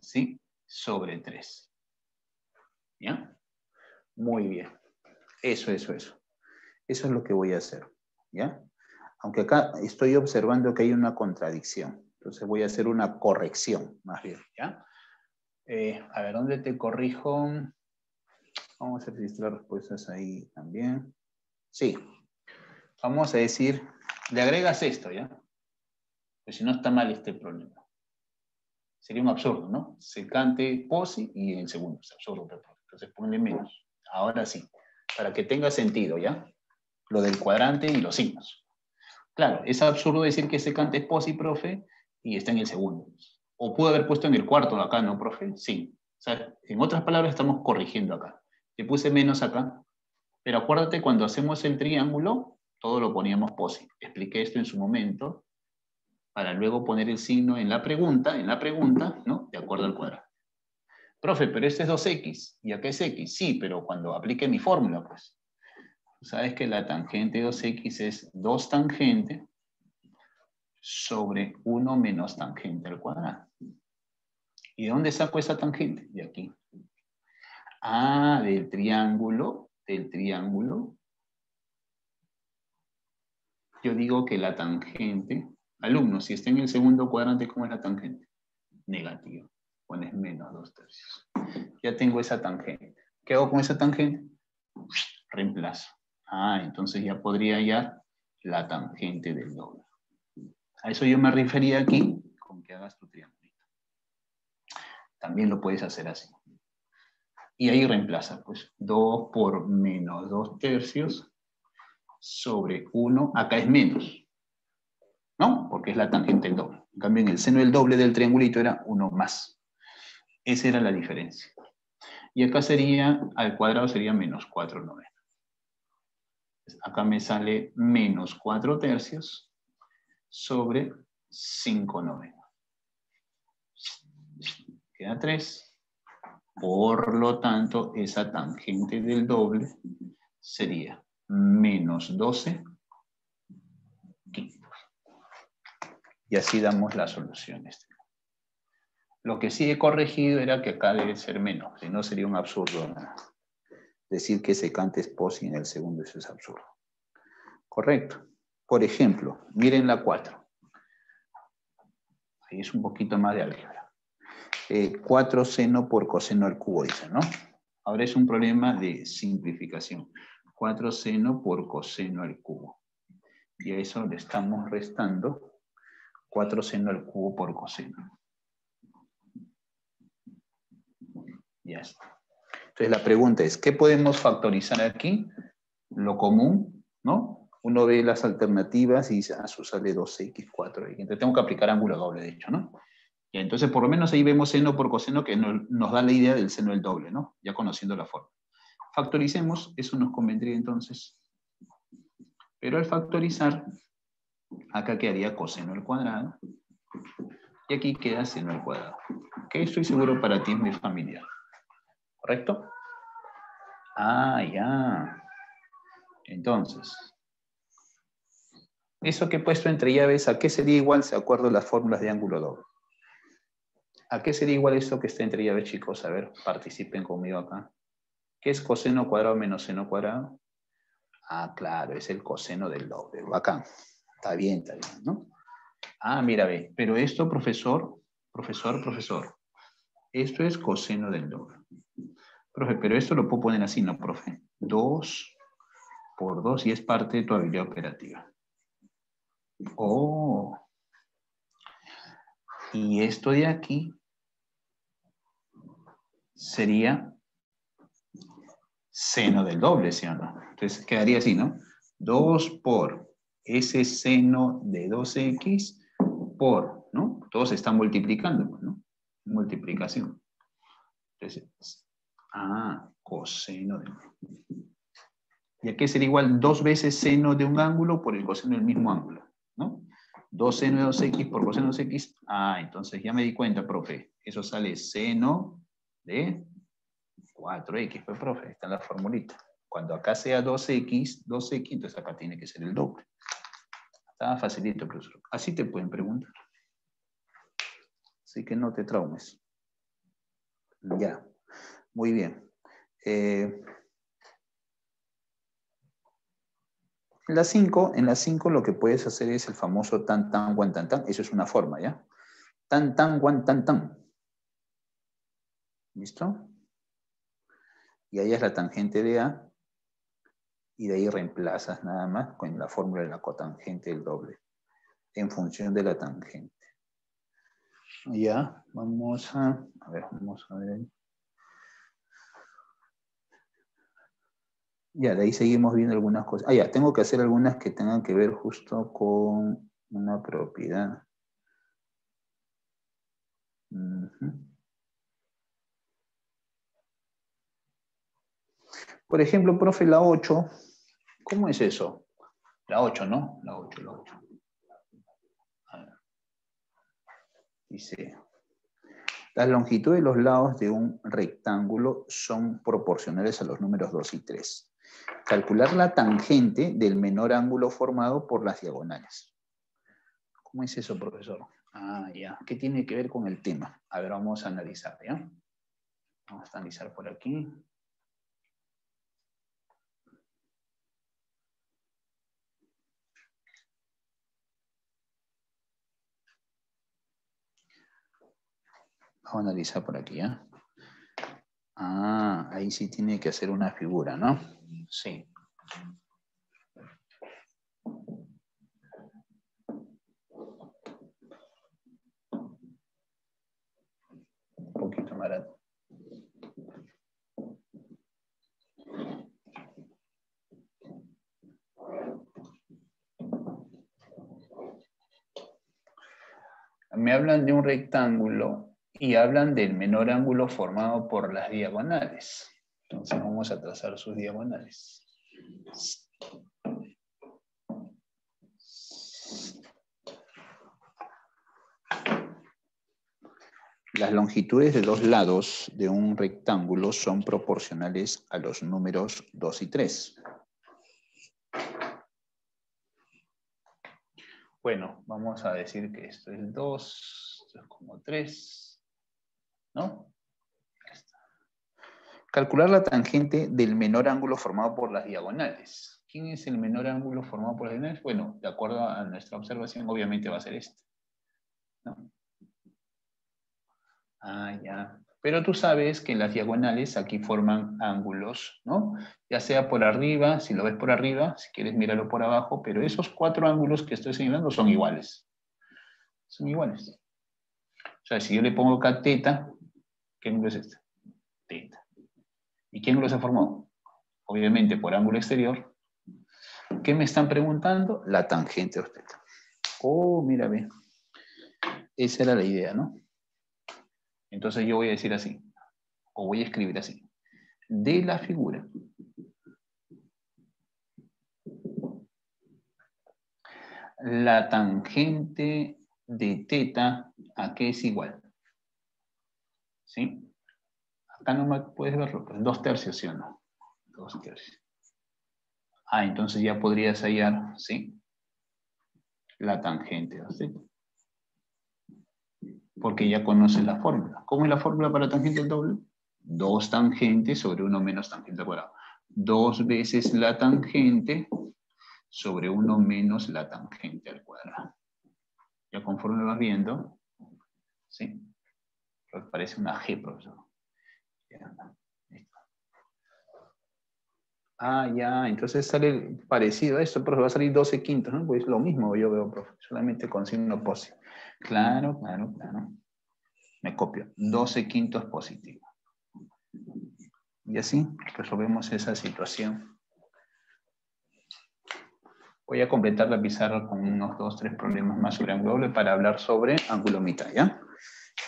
¿sí? Sobre 3. ¿Ya? Muy bien. Eso. Eso es lo que voy a hacer. ¿Ya? Aunque acá estoy observando que hay una contradicción. Entonces voy a hacer una corrección, más bien. ¿Ya? A ver, ¿dónde te corrijo? Vamos a registrar respuestas ahí también. Sí. Vamos a decir, le agregas esto, ¿ya? Pues si no está mal este problema. Sería un absurdo, ¿no? Secante, posi y en segundo. Es absurdo, pero entonces ponle menos. Ahora sí, para que tenga sentido, ¿ya? Lo del cuadrante y los signos. Claro, es absurdo decir que secante es posi, profe, y está en el segundo. O pudo haber puesto en el cuarto acá, ¿no, profe? Sí. O sea, en otras palabras, estamos corrigiendo acá. Le puse menos acá, pero acuérdate, cuando hacemos el triángulo, todo lo poníamos posi. Expliqué esto en su momento, para luego poner el signo en la pregunta, ¿no? De acuerdo al cuadrado. Profe, pero este es 2x, y acá es x. Sí, pero cuando aplique mi fórmula, pues. Sabes que la tangente de 2x es 2 tangente sobre 1 menos tangente al cuadrado. ¿Y de dónde saco esa tangente? De aquí. Del triángulo. Yo digo que la tangente, alumno, si está en el segundo cuadrante, ¿cómo es la tangente? Negativo. Pones menos 2/3. Ya tengo esa tangente. ¿Qué hago con esa tangente? Reemplazo. Entonces ya podría hallar la tangente del doble. A eso yo me refería aquí, con que hagas tu triangulito. También lo puedes hacer así. Y ahí reemplaza, pues, 2 por menos 2/3 sobre 1. Acá es menos, ¿no? Porque es la tangente del doble. En cambio, en el seno del doble del triangulito era 1 más. Esa era la diferencia. Y acá sería, al cuadrado sería menos 4/9. Acá me sale menos 4/3 sobre 5/9. Queda 3. Por lo tanto, esa tangente del doble sería menos 12 quintos. Y así damos la solución. Lo que sí he corregido era que acá debe ser menos, si no sería un absurdo, ¿no? Decir que secante es posi en el segundo, eso es absurdo. Correcto. Por ejemplo, miren la 4. Ahí es un poquito más de álgebra. 4 seno por coseno al cubo, dice, ¿no? Ahora es un problema de simplificación. 4 seno por coseno al cubo. Y a eso le estamos restando 4 seno al cubo por coseno. Ya está. Entonces la pregunta es, ¿qué podemos factorizar aquí? Lo común, ¿no? Uno ve las alternativas y dice, eso sale 2x, 4x. Entonces tengo que aplicar ángulo doble, de hecho, ¿no? Y entonces por lo menos ahí vemos seno por coseno que nos da la idea del seno del doble, ¿no? Ya conociendo la forma. Factoricemos, eso nos convendría entonces. Pero al factorizar, acá quedaría coseno al cuadrado. Y aquí queda seno al cuadrado. Que estoy seguro para ti es muy familiar. ¿Correcto? Ah, ya. Entonces, eso que he puesto entre llaves, ¿a qué sería igual si acuerdo las fórmulas de ángulo doble? ¿A qué sería igual esto que está entre llaves, chicos? A ver, participen conmigo acá. ¿Qué es coseno cuadrado menos seno cuadrado? Ah, claro, es el coseno del doble. Bacán. Está bien, ¿no? Ah, mira, ve. Pero esto, profesor. Esto es coseno del doble. Profe, pero esto lo puedo poner así, ¿no, profe? 2 por 2 y es parte de tu habilidad operativa. Oh. Y esto de aquí sería seno del doble, ¿sí o no? Entonces quedaría así, ¿no? 2 por ese seno de 2x por, ¿no? Todos se están multiplicando, ¿no? Multiplicación. Entonces, coseno del doble. ¿Y a qué sería igual? 2 veces seno de un ángulo por el coseno del mismo ángulo, ¿no? 2 seno de 2x por coseno de 2x. Entonces ya me di cuenta, profe. Eso sale seno de 4x, pues, profe. Está en la formulita. Cuando acá sea 2x, entonces acá tiene que ser el doble. Está facilito, profesor. Así te pueden preguntar. Así que no te traumes. Ya. Muy bien. En la 5 lo que puedes hacer es el famoso tan, tan, guan, tan, tan. Eso es una forma, ¿ya? Tan, tan, guan, tan, tan. ¿Listo? Y ahí es la tangente de A. Y de ahí reemplazas nada más con la fórmula de la cotangente del doble. En función de la tangente. Ya, vamos a ver. Ya, de ahí seguimos viendo algunas cosas. Ya, tengo que hacer algunas que tengan que ver justo con una propiedad. Por ejemplo, profe, la 8, ¿cómo es eso? La 8, ¿no? La 8. A ver. Dice, las longitudes de los lados de un rectángulo son proporcionales a los números 2 y 3. Calcular la tangente del menor ángulo formado por las diagonales. ¿Cómo es eso, profesor? Ya. ¿Qué tiene que ver con el tema? A ver, vamos a analizar, ¿ya? Vamos a analizar por aquí. Vamos a analizar por aquí, ¿ya? Ahí sí tiene que hacer una figura, ¿no? Sí. Un poquito más grande. Me hablan de un rectángulo y hablan del menor ángulo formado por las diagonales. Entonces vamos a trazar sus diagonales. Las longitudes de los lados de un rectángulo son proporcionales a los números 2 y 3. Bueno, vamos a decir que esto es 2, esto es como 3, ¿no? Calcular la tangente del menor ángulo formado por las diagonales. ¿Quién es el menor ángulo formado por las diagonales? Bueno, de acuerdo a nuestra observación, obviamente va a ser este, ¿no? Ya. Pero tú sabes que las diagonales aquí forman ángulos, ¿no? Ya sea por arriba, si lo ves por arriba, si quieres míralo por abajo, pero esos 4 ángulos que estoy señalando son iguales. Son iguales. O sea, si yo le pongo acá teta, ¿qué ángulo es este? Teta. ¿Y qué ángulo se formó? Obviamente por ángulo exterior. ¿Qué me están preguntando? La tangente de teta. Oh, mira, ve. Esa era la idea, ¿no? Entonces yo voy a decir así, o voy a escribir así. De la figura la tangente de teta, ¿a qué es igual? ¿Sí? Acá no me puedes verlo, pues 2/3, ¿sí o no? 2/3. Ah, entonces ya podrías hallar, ¿sí? La tangente de teta. Porque ya conoces la fórmula. ¿Cómo es la fórmula para tangente al doble? 2 tangentes sobre 1 menos tangente al cuadrado. 2 veces la tangente sobre 1 menos la tangente al cuadrado. Ya conforme vas viendo, ¿sí? Parece una G, profesor. Ya. Ah, ya, entonces sale parecido a esto, profe, va a salir 12 quintos, ¿no? Pues lo mismo yo veo, profe, solamente con signo positivo. Claro, claro, claro. Me copio, 12 quintos positivo. Y así resolvemos esa situación. Voy a completar la pizarra con unos 2, 3 problemas más sobre ángulo doble para hablar sobre ángulo mitad, ¿ya?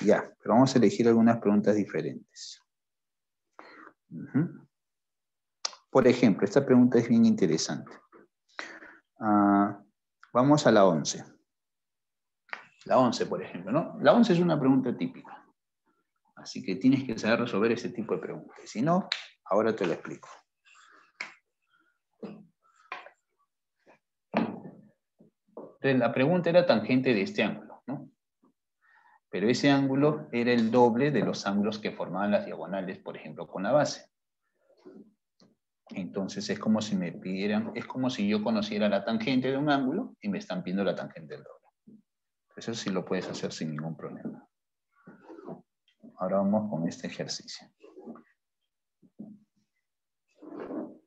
Ya, pero vamos a elegir algunas preguntas diferentes. Por ejemplo, esta pregunta es bien interesante. Vamos a la 11. La 11, por ejemplo, ¿no? La 11 es una pregunta típica. Así que tienes que saber resolver ese tipo de preguntas. Si no, ahora te lo explico. Entonces, la pregunta era tangente de este ángulo, ¿no? Pero ese ángulo era el doble de los ángulos que formaban las diagonales, por ejemplo, con la base. Entonces es como si me pidieran, es como si yo conociera la tangente de un ángulo y me están pidiendo la tangente del doble. Eso sí lo puedes hacer sin ningún problema. Ahora vamos con este ejercicio.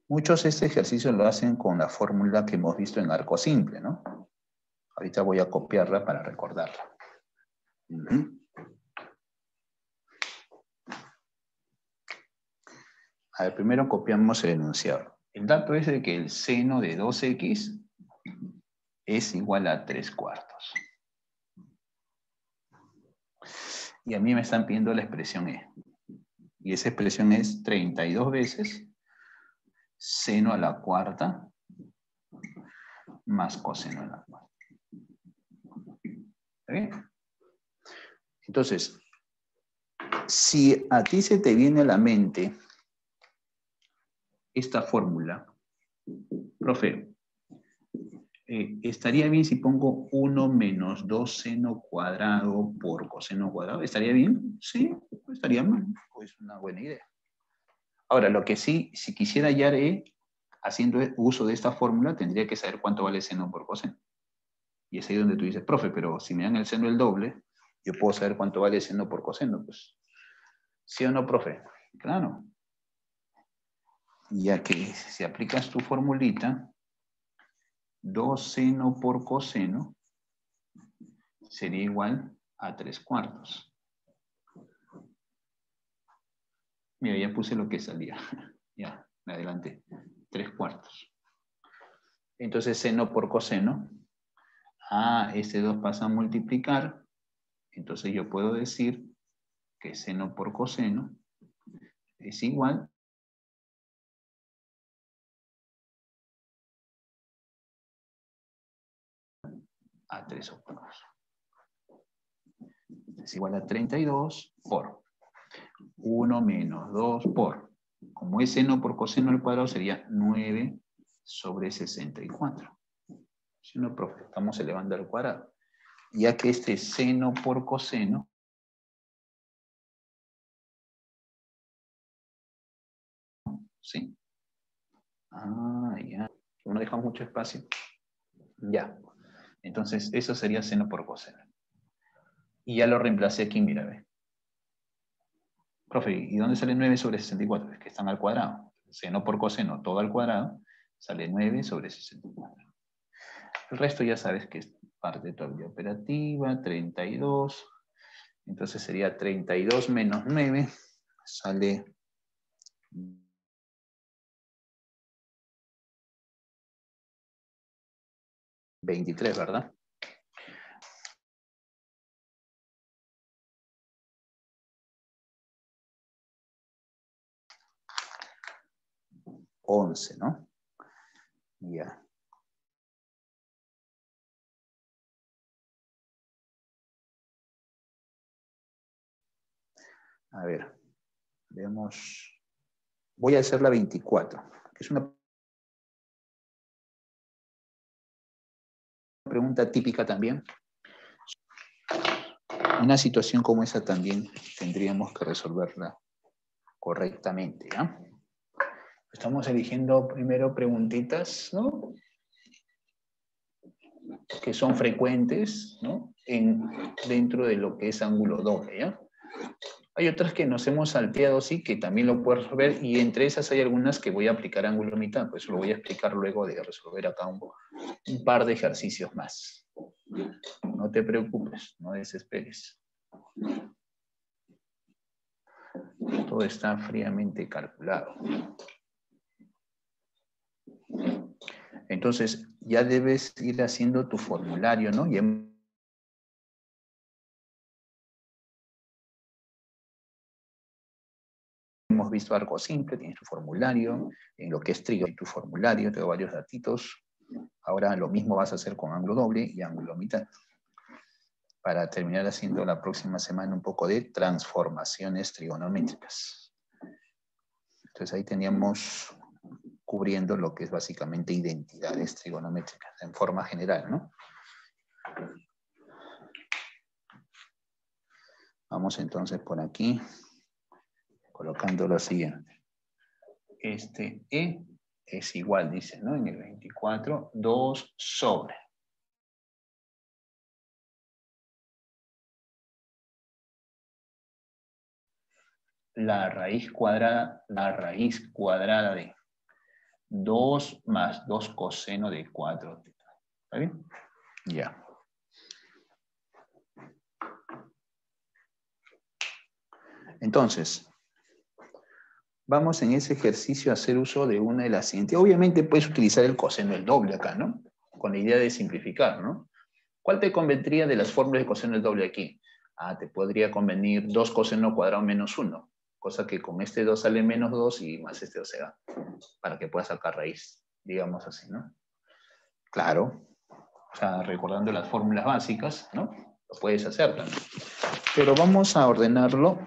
Muchos este ejercicio lo hacen con la fórmula que hemos visto en arco simple, ¿no? Ahorita voy a copiarla para recordarla. A ver, primero copiamos el enunciado. El dato es de que el seno de 2x es igual a 3/4. Y a mí me están pidiendo la expresión E. Y esa expresión es 32 veces seno a la cuarta más coseno a la cuarta. ¿Está bien? Entonces, si a ti se te viene a la mente esta fórmula, profe, ¿estaría bien si pongo 1 menos 2 seno cuadrado por coseno cuadrado? ¿Estaría bien? Sí, no estaría mal. Es una buena idea. Ahora, lo que sí, si quisiera hallar E, haciendo uso de esta fórmula, tendría que saber cuánto vale seno por coseno. Y es ahí donde tú dices, profe, pero si me dan el seno el doble, yo puedo saber cuánto vale seno por coseno. Pues, ¿sí o no, profe? Claro. Ya que si aplicas tu formulita, 2 seno por coseno sería igual a 3/4. Mira, ya puse lo que salía. Ya, me adelanté. 3/4. Entonces, seno por coseno. Este 2 pasa a multiplicar. Entonces yo puedo decir que seno por coseno es igual a 3/8. Es igual a 32 por 1 menos 2 por, como es seno por coseno al cuadrado, sería 9 sobre 64. Si no, profe, estamos elevando al cuadrado. Ya que este seno por coseno ¿sí? Ya. No dejamos mucho espacio. Ya. Entonces, eso sería seno por coseno. Y ya lo reemplacé aquí, mira, ve. Profe, ¿y dónde sale 9 sobre 64? Es que están al cuadrado. Seno por coseno, todo al cuadrado, sale 9 sobre 64. El resto ya sabes que es parte de tu habilidad operativa, 32. Entonces sería 32 menos 9, sale 23, ¿verdad? $11, ¿no? Ya. A ver, veamos. Voy a hacer la 24, que es una pregunta típica también. Una situación como esa también tendríamos que resolverla correctamente, ¿ya? Estamos eligiendo primero preguntitas, ¿no? Que son frecuentes, ¿no? Dentro de lo que es ángulo doble, ¿ya? Hay otras que nos hemos salteado, sí, que también lo puedes resolver, y entre esas hay algunas que voy a aplicar ángulo mitad, pues lo voy a explicar luego de resolver acá un par de ejercicios más. No te preocupes, no desesperes. Todo está fríamente calculado. Entonces, ya debes ir haciendo tu formulario, ¿no? Ya hemos visto arco simple, tienes tu formulario, en lo que es trígono, en tu formulario, te doy varios datitos. Ahora lo mismo vas a hacer con ángulo doble y ángulo mitad. Para terminar haciendo la próxima semana un poco de transformaciones trigonométricas. Entonces ahí teníamos cubriendo lo que es básicamente identidades trigonométricas en forma general, ¿no? Vamos entonces por aquí, colocando lo siguiente. Este E es igual, dice, ¿no? En el 24, 2 sobre. La raíz cuadrada de 2 más 2 coseno de 4. ¿Está bien? Ya. Entonces, vamos en ese ejercicio a hacer uso de una de las siguientes. Obviamente puedes utilizar el coseno del doble acá, ¿no? Con la idea de simplificar, ¿no? ¿Cuál te convendría de las fórmulas de coseno del doble aquí? Ah, te podría convenir 2 coseno cuadrado menos 1, cosa que con este 2 sale menos 2 y más este 2 se da, para que puedas sacar raíz, digamos así, ¿no? Claro, o sea, recordando las fórmulas básicas, ¿no? Lo puedes hacer también. Pero vamos a ordenarlo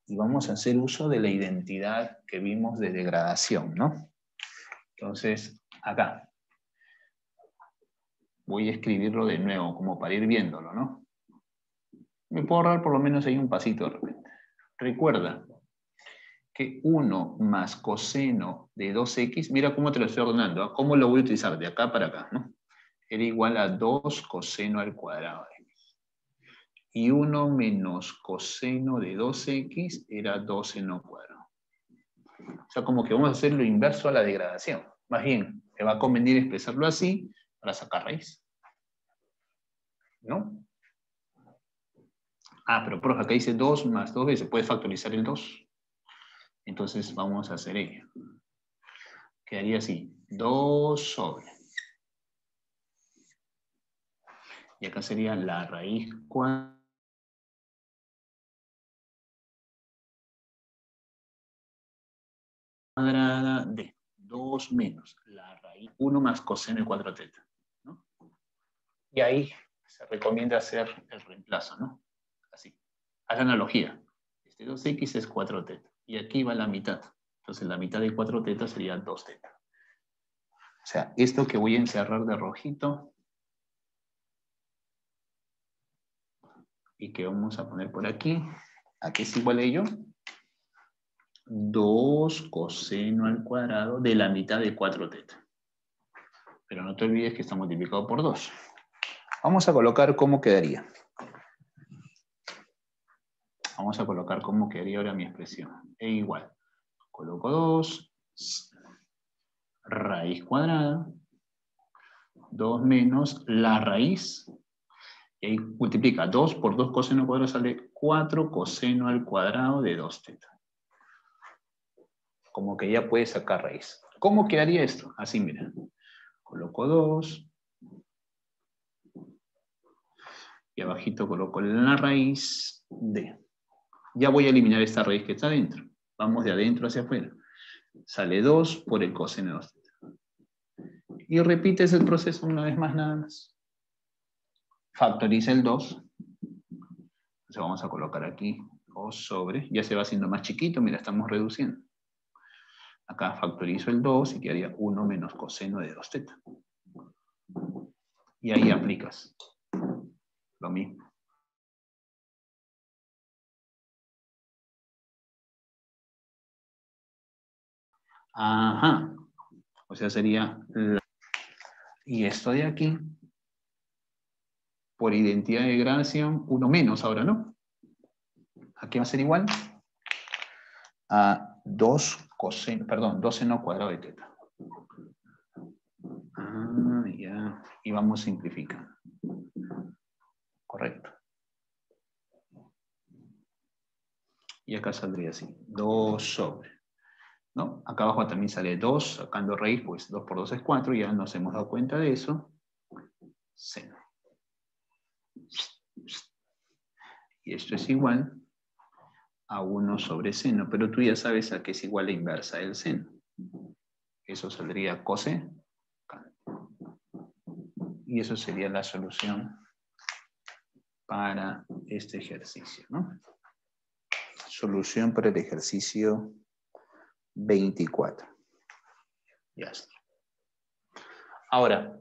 y vamos a hacer uso de la identidad que vimos de degradación, ¿no? Entonces, acá. Voy a escribirlo de nuevo, como para ir viéndolo, ¿no? Me puedo ahorrar por lo menos ahí un pasito de repente. Recuerda que 1 más coseno de 2x, mira cómo te lo estoy ordenando, ¿eh? ¿Cómo lo voy a utilizar? De acá para acá, ¿no? Era igual a 2 coseno al cuadrado de x. Y 1 menos coseno de 2x era 2 seno cuadrado. O sea, como que vamos a hacer lo inverso a la degradación. Más bien, te va a convenir expresarlo así para sacar raíz. ¿No? Ah, pero profe, acá dice 2 más 2 veces. ¿Puedes factorizar el 2? Entonces vamos a hacer ello. Quedaría así. 2 sobre. Y acá sería la raíz cuadrada de 2 menos la raíz 1 más coseno de 4 teta, ¿no? Y ahí se recomienda hacer el reemplazo, ¿no? Así. Haz analogía. Este 2x es 4 teta. Y aquí va la mitad. Entonces la mitad de 4 teta sería 2 teta. O sea, esto que voy a encerrar de rojito y que vamos a poner por aquí, ¿a qué es igual a ello? 2 coseno al cuadrado de la mitad de 4 teta. Pero no te olvides que está multiplicado por 2. Vamos a colocar cómo quedaría. Vamos a colocar cómo quedaría ahora mi expresión. E igual. Coloco 2, raíz cuadrada, 2 menos la raíz, y ahí multiplica 2 por 2 coseno al cuadrado, sale 4 coseno al cuadrado de 2 teta. Como que ya puede sacar raíz. ¿Cómo quedaría esto? Así, mira. Coloco 2. Y abajito coloco la raíz de. Ya voy a eliminar esta raíz que está adentro. Vamos de adentro hacia afuera. Sale 2 por el coseno de 2 teta. Y repites el proceso una vez más nada más. Factoriza el 2. Entonces vamos a colocar aquí O sobre. Ya se va haciendo más chiquito, mira, estamos reduciendo. Acá factorizo el 2 y quedaría 1 menos coseno de 2 teta. Y ahí aplicas lo mismo. Ajá. O sea, sería... Y esto de aquí, por identidad de gradación, 1 menos ahora, ¿no? Aquí va a ser igual a 2 coseno, perdón, 2 seno cuadrado de teta. Ah, ya. Y vamos simplificando. Correcto. Y acá saldría así, 2 sobre. ¿No? Acá abajo también sale 2, sacando raíz, pues 2 por 2 es 4, ya nos hemos dado cuenta de eso. Seno. Y esto es igual a 1 sobre seno, pero tú ya sabes a qué es igual la inversa del seno. Eso saldría coseno. Y eso sería la solución para este ejercicio, ¿no? Solución para el ejercicio 24. Ya está. Ahora,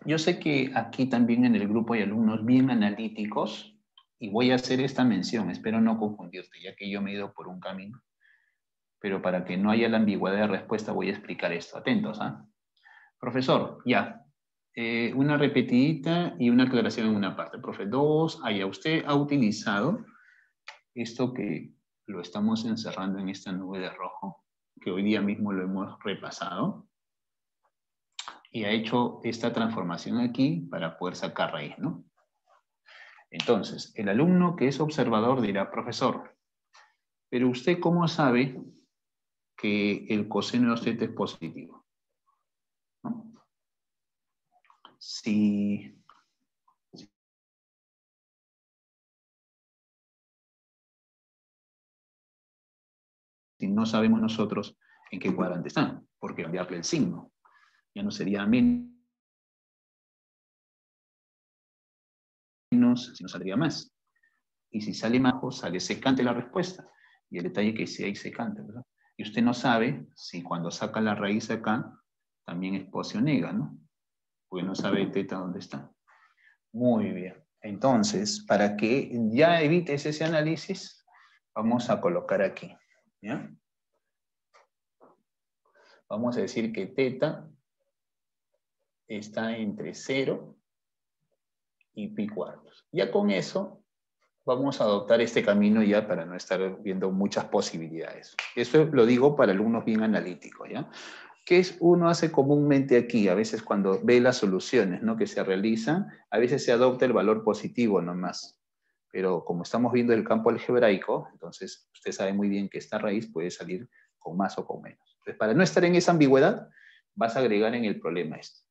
yo sé que aquí también en el grupo hay alumnos bien analíticos y voy a hacer esta mención, espero no confundirte, ya que yo me he ido por un camino. Pero para que no haya la ambigüedad de respuesta voy a explicar esto. Atentos, ¿ah? Profesor, ya. Una repetidita y una aclaración en una parte. Profe, 2, allá usted ha utilizado esto que lo estamos encerrando en esta nube de rojo, que hoy día mismo lo hemos repasado, y ha hecho esta transformación aquí para poder sacar raíz, ¿no? Entonces, el alumno que es observador dirá, profesor, pero usted ¿cómo sabe que el coseno de 2 teta es positivo? ¿No? Si no sabemos nosotros en qué cuadrante están, porque cambiarle el signo ya no sería menos, sino saldría más. Y si sale bajo, sale secante la respuesta. Y el detalle es que sí hay secante, ¿verdad? Y usted no sabe si cuando saca la raíz acá, también es posi o nega, ¿no? Porque no sabe teta dónde está. Muy bien. Entonces, para que ya evites ese análisis, vamos a colocar aquí, ¿ya? Vamos a decir que teta está entre 0 y pi cuartos. Ya con eso vamos a adoptar este camino ya para no estar viendo muchas posibilidades. Eso lo digo para alumnos bien analíticos, ¿ya? ¿Qué es uno hace comúnmente aquí? A veces cuando ve las soluciones, ¿no?, que se realizan, a veces se adopta el valor positivo nomás. Pero como estamos viendo el campo algebraico, entonces usted sabe muy bien que esta raíz puede salir con más o con menos. Entonces, para no estar en esa ambigüedad, vas a agregar en el problema esto.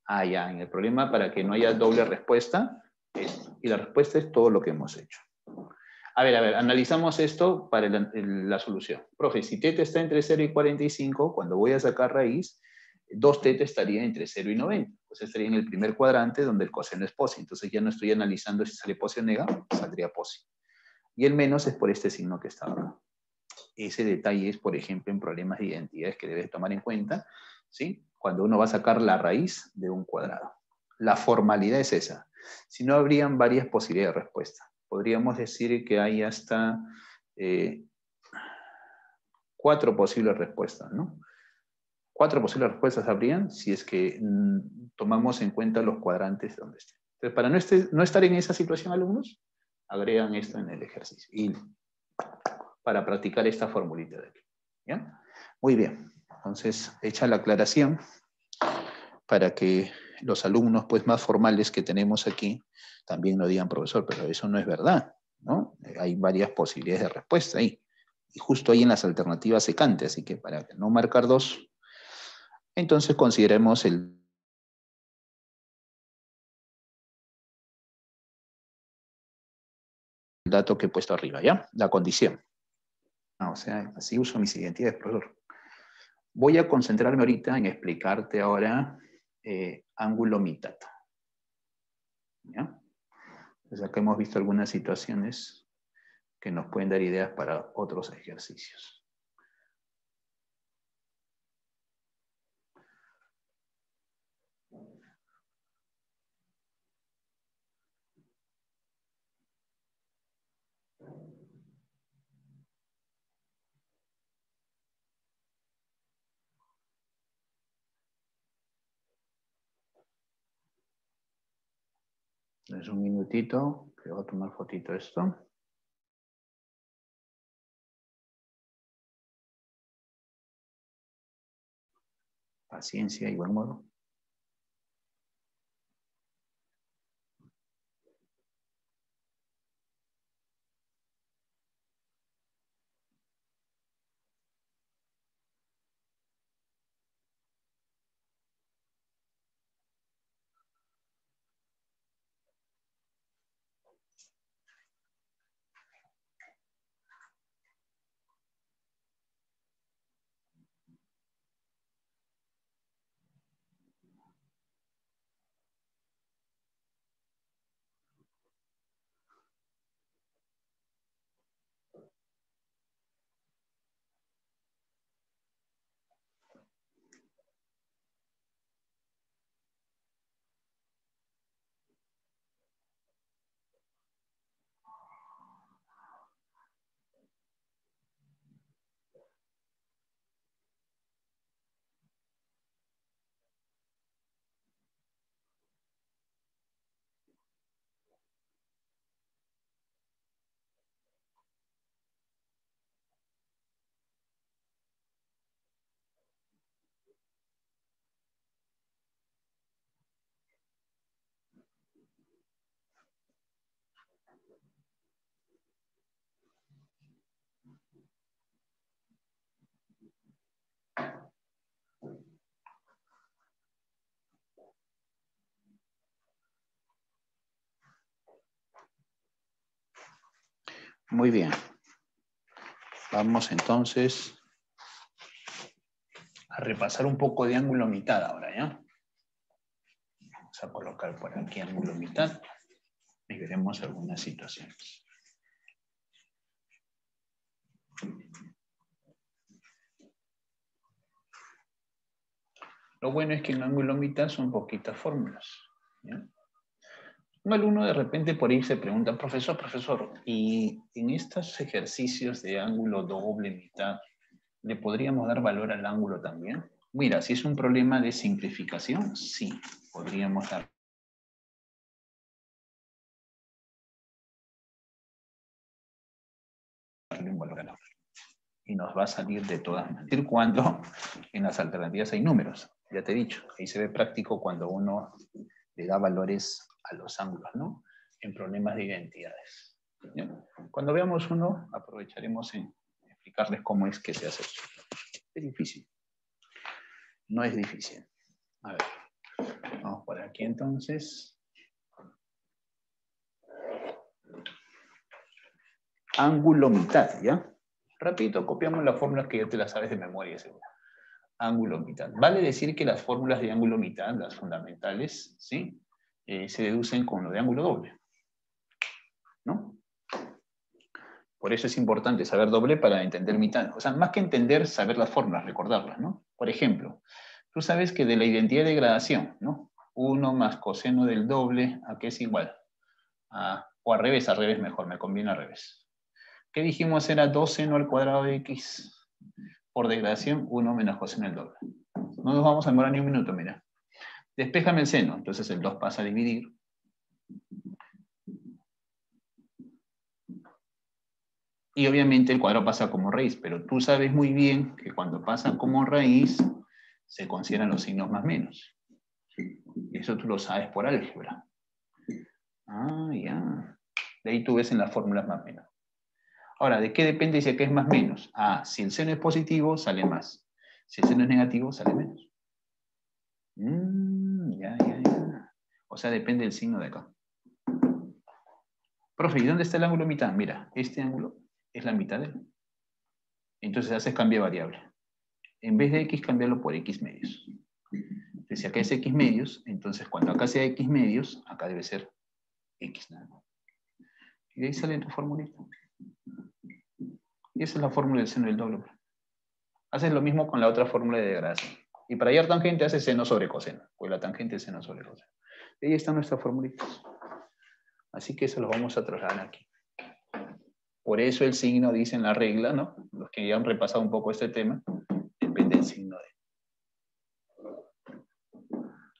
Ah, ya, en el problema, para que no haya doble respuesta, esto. Y la respuesta es todo lo que hemos hecho. A ver, analizamos esto para la solución. Profe, si teta está entre 0 y 45, cuando voy a sacar raíz, 2 teta estaría entre 0 y 90. Pues estaría en el primer cuadrante donde el coseno es posi. Entonces ya no estoy analizando si sale posi o nega, saldría posi. Y el menos es por este signo que está acá. Ese detalle es, por ejemplo, en problemas de identidades que debes tomar en cuenta, ¿sí?, cuando uno va a sacar la raíz de un cuadrado. La formalidad es esa. Si no, habrían varias posibilidades de respuesta. Podríamos decir que hay hasta 4 posibles respuestas, ¿no? 4 posibles respuestas habrían si es que tomamos en cuenta los cuadrantes donde estén. Entonces, para no estar en esa situación, alumnos, agregan esto en el ejercicio. Y para practicar esta formulita de aquí. ¿Ya? Muy bien. Entonces, hecha la aclaración para que los alumnos pues, más formales que tenemos aquí también nos digan, profesor, pero eso no es verdad, ¿no? Hay varias posibilidades de respuesta ahí. Y justo ahí en las alternativas se cante, así que para no marcar 2, entonces consideremos el dato que he puesto arriba, ¿ya? La condición. O sea, así uso mis identidades, profesor. Voy a concentrarme ahorita en explicarte ahora ángulo mitad. ¿Ya? Entonces acá hemos visto algunas situaciones que nos pueden dar ideas para otros ejercicios. Entonces un minutito, que voy a tomar fotito de esto. Paciencia y buen modo. Muy bien. Vamos entonces a repasar un poco de ángulo mitad ahora, ¿ya? Vamos a colocar por aquí ángulo mitad y veremos algunas situaciones. Lo bueno es que en ángulo mitad son poquitas fórmulas, ¿ya? Un alumno de repente por ahí se pregunta, profesor, ¿y en estos ejercicios de ángulo doble mitad, le podríamos dar valor al ángulo también? Mira, si es un problema de simplificación, sí, podríamos darle un valor al ángulo. Y nos va a salir de todas maneras. Cuando en las alternativas hay números, ya te he dicho, ahí se ve práctico cuando uno le da valores a los ángulos, ¿no? En problemas de identidades. ¿Ya? Cuando veamos uno, aprovecharemos en explicarles cómo es que se hace eso. Es difícil. No es difícil. A ver, vamos por aquí entonces. Ángulo mitad, ¿ya? Rapidito, copiamos las fórmulas que ya te las sabes de memoria, seguro. Ángulo mitad. Vale decir que las fórmulas de ángulo mitad, las fundamentales, ¿sí? Se deducen con lo de ángulo doble, ¿no? Por eso es importante saber doble para entender mitad. O sea, más que entender, saber las fórmulas, recordarlas, ¿no? Por ejemplo, tú sabes que de la identidad de gradación, ¿no? 1 más coseno del doble, ¿a qué es igual? O al revés mejor, me conviene al revés. ¿Qué dijimos? Era 2 seno al cuadrado de x. Por degradación, 1 menos coseno del doble. No nos vamos a demorar ni un minuto, mira. Despéjame el seno, entonces el 2 pasa a dividir. Y obviamente el cuadrado pasa como raíz, pero tú sabes muy bien que cuando pasa como raíz se consideran los signos más menos. Y eso tú lo sabes por álgebra. Ah, ya. De ahí tú ves en las fórmulas más menos. Ahora, ¿de qué depende si acá es más menos? Ah, si el seno es positivo, sale más. Si el seno es negativo, sale menos. Ya. O sea, depende del signo de acá. Profe, ¿y dónde está el ángulo mitad? Mira, este ángulo es la mitad de él. Entonces haces cambio de variable. En vez de x, cambiarlo por x medios. Entonces, si acá es x medios, entonces cuando acá sea x medios, acá debe ser x nada más. Y de ahí sale tu formulita. Y esa es la fórmula del seno del doble. Haces lo mismo con la otra fórmula de degradación. Y para hallar tangente haces seno sobre coseno, pues la tangente es seno sobre coseno. Y ahí están nuestras formulitas. Así que eso lo vamos a trasladar aquí. Por eso el signo dice en la regla, ¿no? Los que ya han repasado un poco este tema, depende del signo de.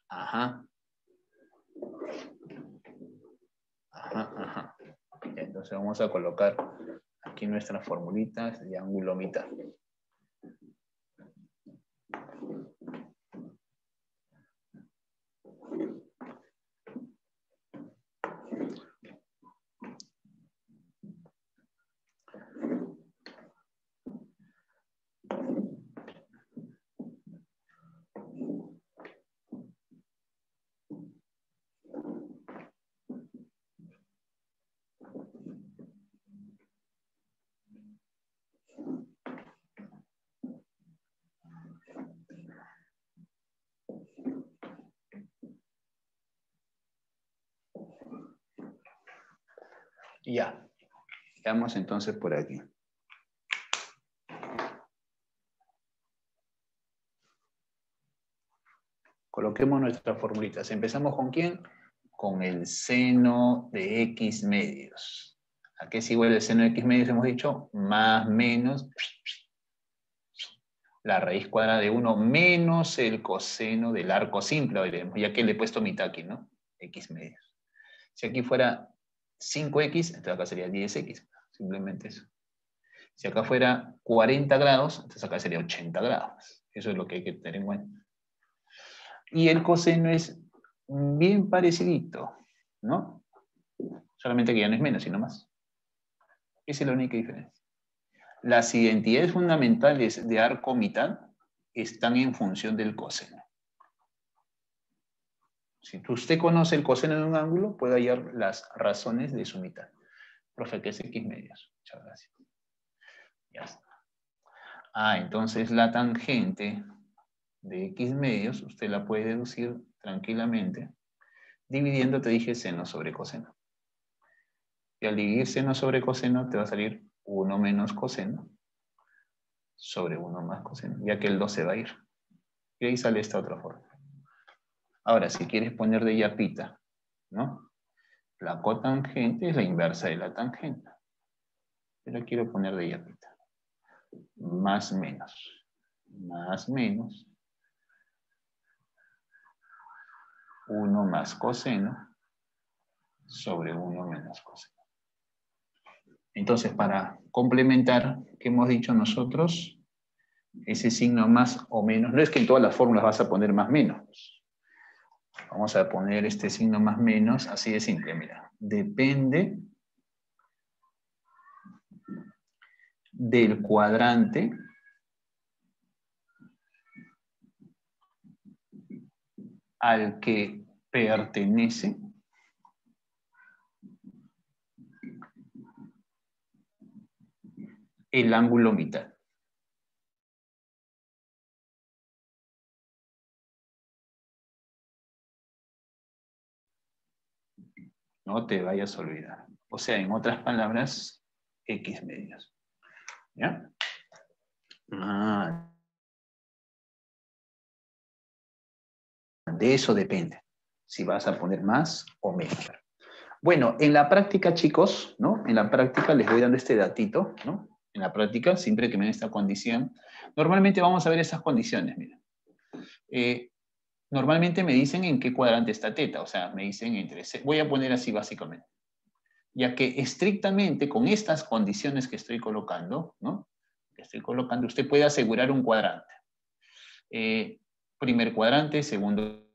Ajá. Entonces vamos a colocar aquí nuestras formulitas de ángulo mitad. Ya. Veamos entonces por aquí. Coloquemos nuestras formulitas. ¿Empezamos con quién? Con el seno de x medios. ¿A qué es igual el seno de x medios? Hemos dicho más menos la raíz cuadrada de 1 menos el coseno del arco simple, diremos, ya que le he puesto mitad aquí, ¿no? X medios. Si aquí fuera 5x, entonces acá sería 10x. Simplemente eso. Si acá fuera 40 grados, entonces acá sería 80 grados. Eso es lo que hay que tener en cuenta. Y el coseno es bien parecidito, ¿no? Solamente que ya no es menos, sino más. Esa es la única diferencia. Las identidades fundamentales de arco mitad están en función del coseno. Si usted conoce el coseno de un ángulo, puede hallar las razones de su mitad. Profe, ¿qué es x medios? Muchas gracias. Ya está. Ah, entonces la tangente de x medios, usted la puede deducir tranquilamente, dividiendo, te dije, seno sobre coseno. Y al dividir seno sobre coseno, te va a salir 1 menos coseno sobre 1 más coseno, ya que el 2 se va a ir. Y ahí sale esta otra forma. Ahora, si quieres poner de yapita, ¿no? La cotangente es la inversa de la tangente. Yo la quiero poner de yapita. Más menos. Más menos. 1 más coseno sobre 1 menos coseno. Entonces, para complementar, ¿qué hemos dicho nosotros? Ese signo más o menos, no es que en todas las fórmulas vas a poner más menos. Vamos a poner este signo más menos, así de simple, mira. Depende del cuadrante al que pertenece el ángulo mitad. No te vayas a olvidar. O sea, en otras palabras, x medios. ¿Ya? De eso depende. Si vas a poner más o menos. Bueno, en la práctica, chicos, ¿no? En la práctica les voy dando este datito, ¿no? En la práctica, siempre que me den esta condición, normalmente vamos a ver esas condiciones, mira. Normalmente me dicen en qué cuadrante está teta, o sea, me dicen entre... Voy a poner así básicamente. ya que estrictamente con estas condiciones que estoy colocando, ¿no? Usted puede asegurar un cuadrante. Primer cuadrante, segundo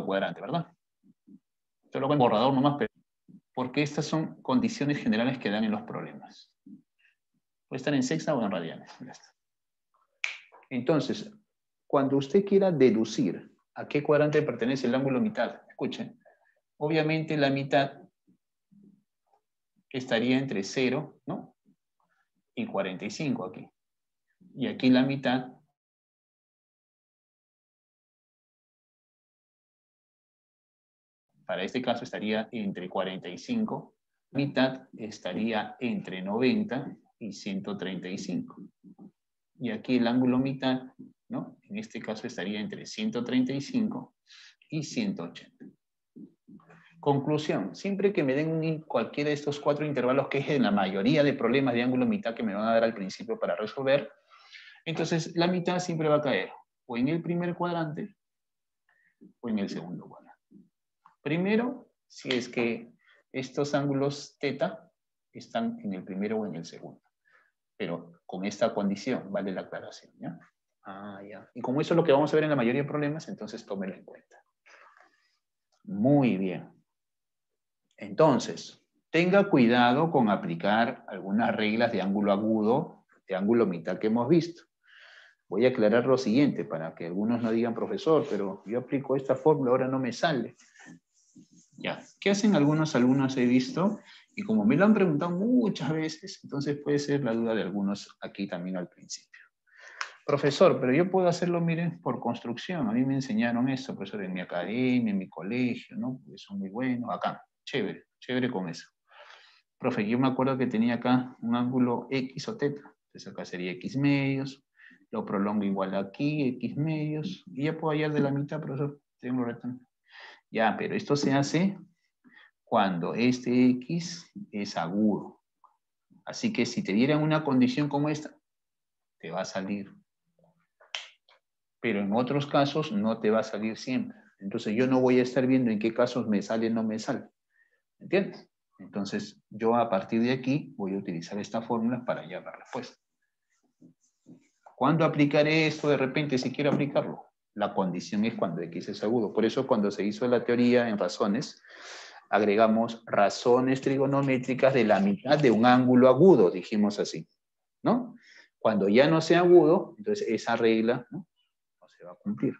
cuadrante, ¿verdad? Solo con el borrador nomás, pero porque estas son condiciones generales que dan en los problemas. Puede estar en sexta o en radianes. Entonces, cuando usted quiera deducir a qué cuadrante pertenece el ángulo mitad, escuchen, obviamente la mitad estaría entre 0, ¿no? Y 45 aquí. Y aquí la mitad para este caso estaría entre 45, mitad estaría entre 90 y 135. Y aquí el ángulo mitad, ¿no? En este caso estaría entre 135 y 180. Conclusión, siempre que me den cualquiera de estos 4 intervalos, que es en la mayoría de problemas de ángulo mitad que me van a dar al principio para resolver, entonces la mitad siempre va a caer o en el primer cuadrante o en el segundo cuadrante. Primero, si es que estos ángulos θ están en el primero o en el segundo. Pero con esta condición, vale la aclaración, ¿ya? Ah, ya. Y como eso es lo que vamos a ver en la mayoría de problemas, entonces tómelo en cuenta. Muy bien. Entonces, tenga cuidado con aplicar algunas reglas de ángulo agudo, de ángulo mitad que hemos visto. Voy a aclarar lo siguiente para que algunos no digan, profesor, pero yo aplico esta fórmula, ahora no me sale. Ya, ¿qué hacen algunos alumnos? He visto, y como me lo han preguntado muchas veces, entonces puede ser la duda de algunos aquí también al principio. Profesor, pero yo puedo hacerlo, miren, por construcción. A mí me enseñaron eso, profesor, en mi academia, en mi colegio, ¿no? Porque son muy buenos. Acá, chévere, chévere con eso. Profe, yo me acuerdo que tenía acá un ángulo X o θ. Entonces acá sería X medios. Lo prolongo igual aquí, X medios. Y ya puedo hallar de la mitad, profesor. Tengo rectángulo. Ya, pero esto se hace cuando este X es agudo. Así que si te dieran una condición como esta, te va a salir. Pero en otros casos no te va a salir siempre. Entonces yo no voy a estar viendo en qué casos me sale o no me sale. ¿Entiendes? Entonces yo a partir de aquí voy a utilizar esta fórmula para hallar la respuesta. ¿Cuándo aplicaré esto de repente si quiero aplicarlo? La condición es cuando X es agudo. Por eso cuando se hizo la teoría en razones, agregamos razones trigonométricas de la mitad de un ángulo agudo, dijimos así, ¿no? Cuando ya no sea agudo, entonces esa regla no se va a cumplir,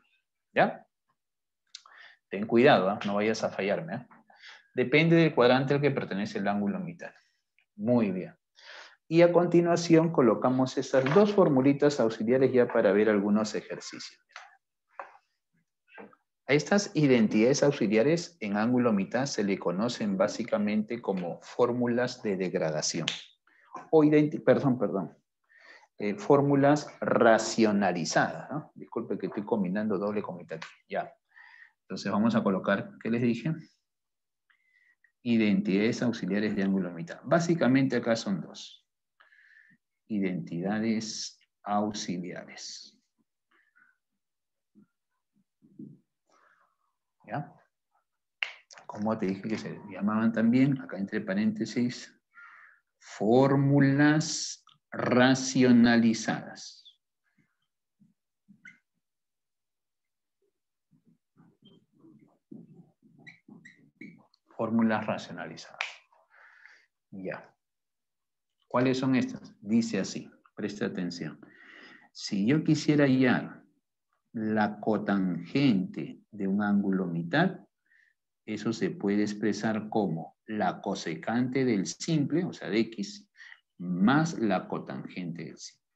¿ya? Ten cuidado, ¿eh? No vayas a fallarme, ¿eh? Depende del cuadrante al que pertenece el ángulo mitad. Muy bien. Y a continuación colocamos estas dos formulitas auxiliares ya para ver algunos ejercicios. A estas identidades auxiliares en ángulo mitad se le conocen básicamente como fórmulas de degradación. O fórmulas racionalizadas, ¿no? Disculpe que estoy combinando doble con mitad. Ya. Entonces vamos a colocar, ¿qué les dije? Identidades auxiliares de ángulo mitad. Básicamente acá son dos. Identidades auxiliares. ¿Ya? Como te dije que se llamaban también, acá entre paréntesis, fórmulas racionalizadas. Fórmulas racionalizadas. Ya. ¿Cuáles son estas? Dice así, preste atención. Si yo quisiera hallar la cotangente de un ángulo mitad, eso se puede expresar como la cosecante del simple, o sea, de X, más la cotangente del simple.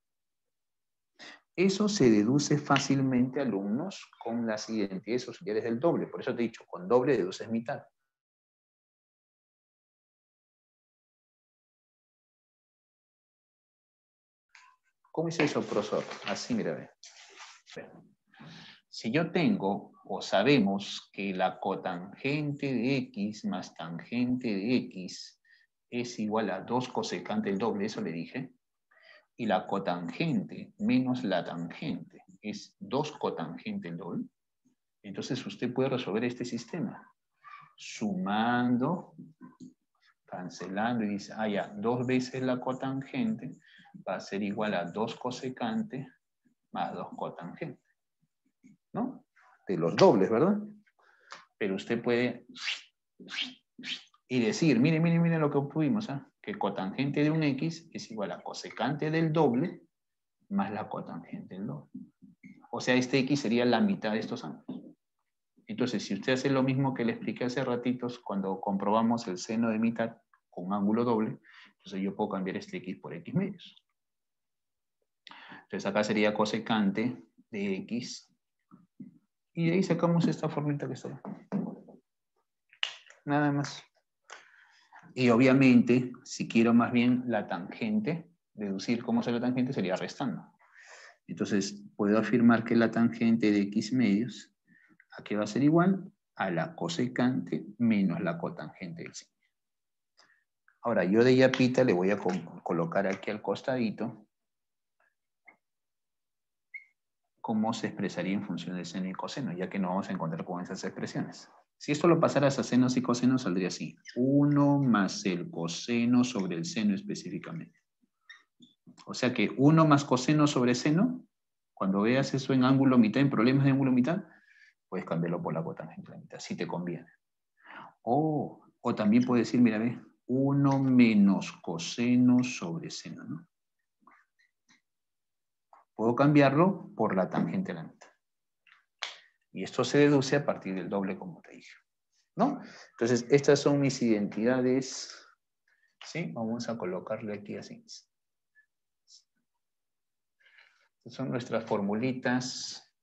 Eso se deduce fácilmente, alumnos, con las identidades auxiliares del doble. Por eso te he dicho, con doble deduces mitad. ¿Cómo es eso, profesor? Así, mira, ve. Si yo tengo, o sabemos que la cotangente de X más tangente de X es igual a 2 cosecante del doble, eso le dije, y la cotangente menos la tangente es 2 cotangente del doble, Entonces usted puede resolver este sistema. Sumando, cancelando y dice, ya, 2 veces la cotangente va a ser igual a 2 cosecante más 2 cotangente. ¿No? De los dobles, ¿verdad? Pero usted puede y decir, miren lo que obtuvimos, ¿eh? Que cotangente de un x es igual a cosecante del doble más la cotangente del doble. O sea, este x sería la mitad de estos ángulos. Entonces, si usted hace lo mismo que le expliqué hace ratitos, cuando comprobamos el seno de mitad con un ángulo doble, entonces yo puedo cambiar este x por x medios. Entonces acá sería cosecante de x. Y de ahí sacamos esta formita que está ahí. Nada más. Y obviamente, si quiero más bien la tangente, deducir cómo es la tangente sería restando. Entonces, puedo afirmar que la tangente de x medios, ¿a qué va a ser igual? A la cosecante menos la cotangente del signo. Ahora, yo de yapita le voy a colocar aquí al costadito cómo se expresaría en función de seno y coseno, ya que no vamos a encontrar con esas expresiones. Si esto lo pasaras a senos y cosenos, saldría así. 1 más el coseno sobre el seno específicamente. O sea que 1 más coseno sobre seno, cuando veas eso en ángulo mitad, en problemas de ángulo mitad, puedes cambiarlo por la cotangente de la mitad, si te conviene. O también puedes decir, mira, ve, 1 menos coseno sobre seno, ¿no? Puedo cambiarlo por la tangente de la mitad. Y esto se deduce a partir del doble, como te dije, ¿no? Entonces, estas son mis identidades, ¿sí? Vamos a colocarle aquí así. Estas son nuestras formulitas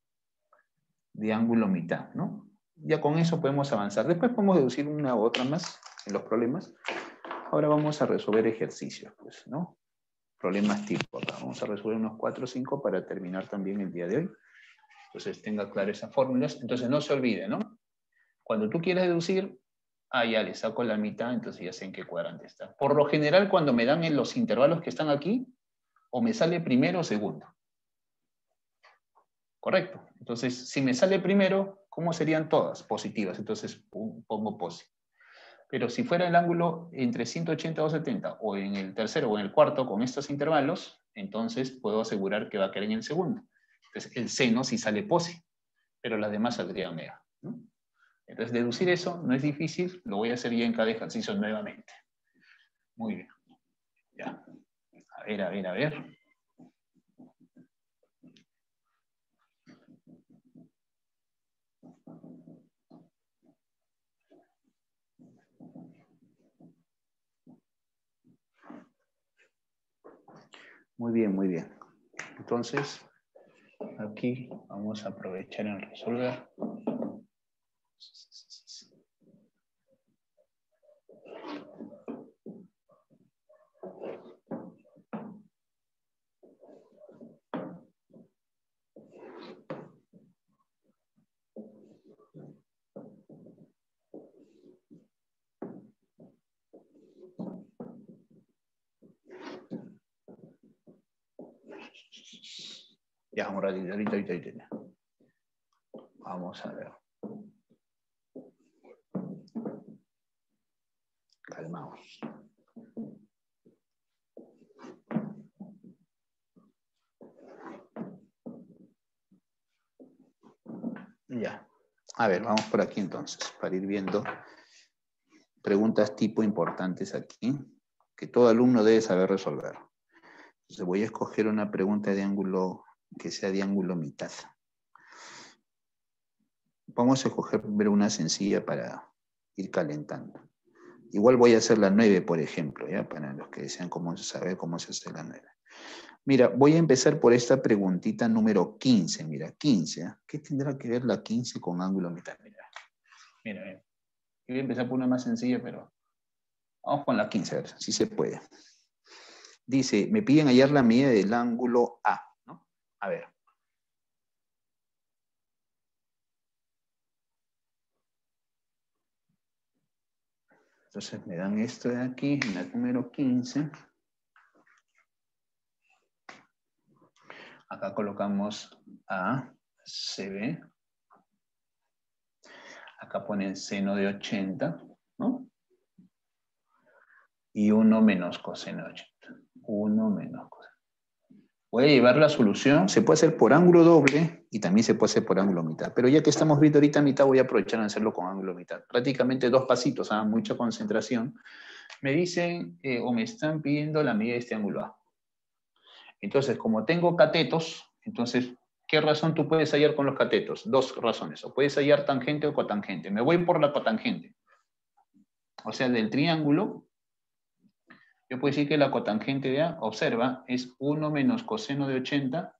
de ángulo mitad, ¿no? Ya con eso podemos avanzar. Después podemos deducir una u otra más en los problemas. Ahora vamos a resolver ejercicios, pues, ¿no? Problemas tipo. Vamos a resolver unos 4 o 5 para terminar también el día de hoy. Entonces tenga claras esas fórmulas. Entonces no se olvide, ¿no? Cuando tú quieras deducir, ya le saco la mitad, entonces ya sé en qué cuadrante está. Por lo general, cuando me dan en los intervalos que están aquí, o me sale primero o segundo. Correcto. Entonces, si me sale primero, ¿cómo serían todas? Positivas. Entonces pongo posi. Pero si fuera el ángulo entre 180 y 270, o en el tercero o en el cuarto con estos intervalos, entonces puedo asegurar que va a caer en el segundo. Entonces, el seno sí sale posi, pero las demás saldrían mega, ¿no? Entonces, deducir eso no es difícil, lo voy a hacer ya en cada ejercicio nuevamente. Muy bien. Ya. A ver. Muy bien, muy bien. Entonces, aquí vamos a aprovechar en resolver. Ya, un ratito, ahorita. Vamos a ver. Calmaos. Ya. A ver, vamos por aquí entonces, para ir viendo preguntas tipo importantes aquí, que todo alumno debe saber resolver. Entonces voy a escoger una pregunta de ángulo, que sea de ángulo mitad. Vamos a escoger ver una sencilla para ir calentando. Igual voy a hacer la 9, por ejemplo, ¿ya? Para los que desean saber cómo se hace la 9. Mira, voy a empezar por esta preguntita número 15. Mira, 15. ¿Eh? ¿Qué tendrá que ver la 15 con ángulo mitad? Mira. Yo voy a empezar por una más sencilla, pero vamos con la 15, a ver si se puede. Dice, me piden hallar la medida del ángulo A, ¿no? A ver. Entonces me dan esto de aquí, en la número 15. Acá colocamos A, CB. Acá ponen seno de 80, ¿no? Y 1 menos coseno de 80. 1 menos coseno. Voy a llevar la solución, se puede hacer por ángulo doble y también se puede hacer por ángulo mitad. Pero ya que estamos viendo ahorita mitad, voy a aprovechar en hacerlo con ángulo mitad. Prácticamente 2 pasitos, mucha concentración. Me dicen o me están pidiendo la medida de este ángulo A. Entonces, como tengo catetos, entonces, ¿qué razón tú puedes hallar con los catetos? 2 razones. O puedes hallar tangente o cotangente. Me voy por la cotangente. O sea, del triángulo, yo puedo decir que la cotangente de A, observa, es 1 menos coseno de 80.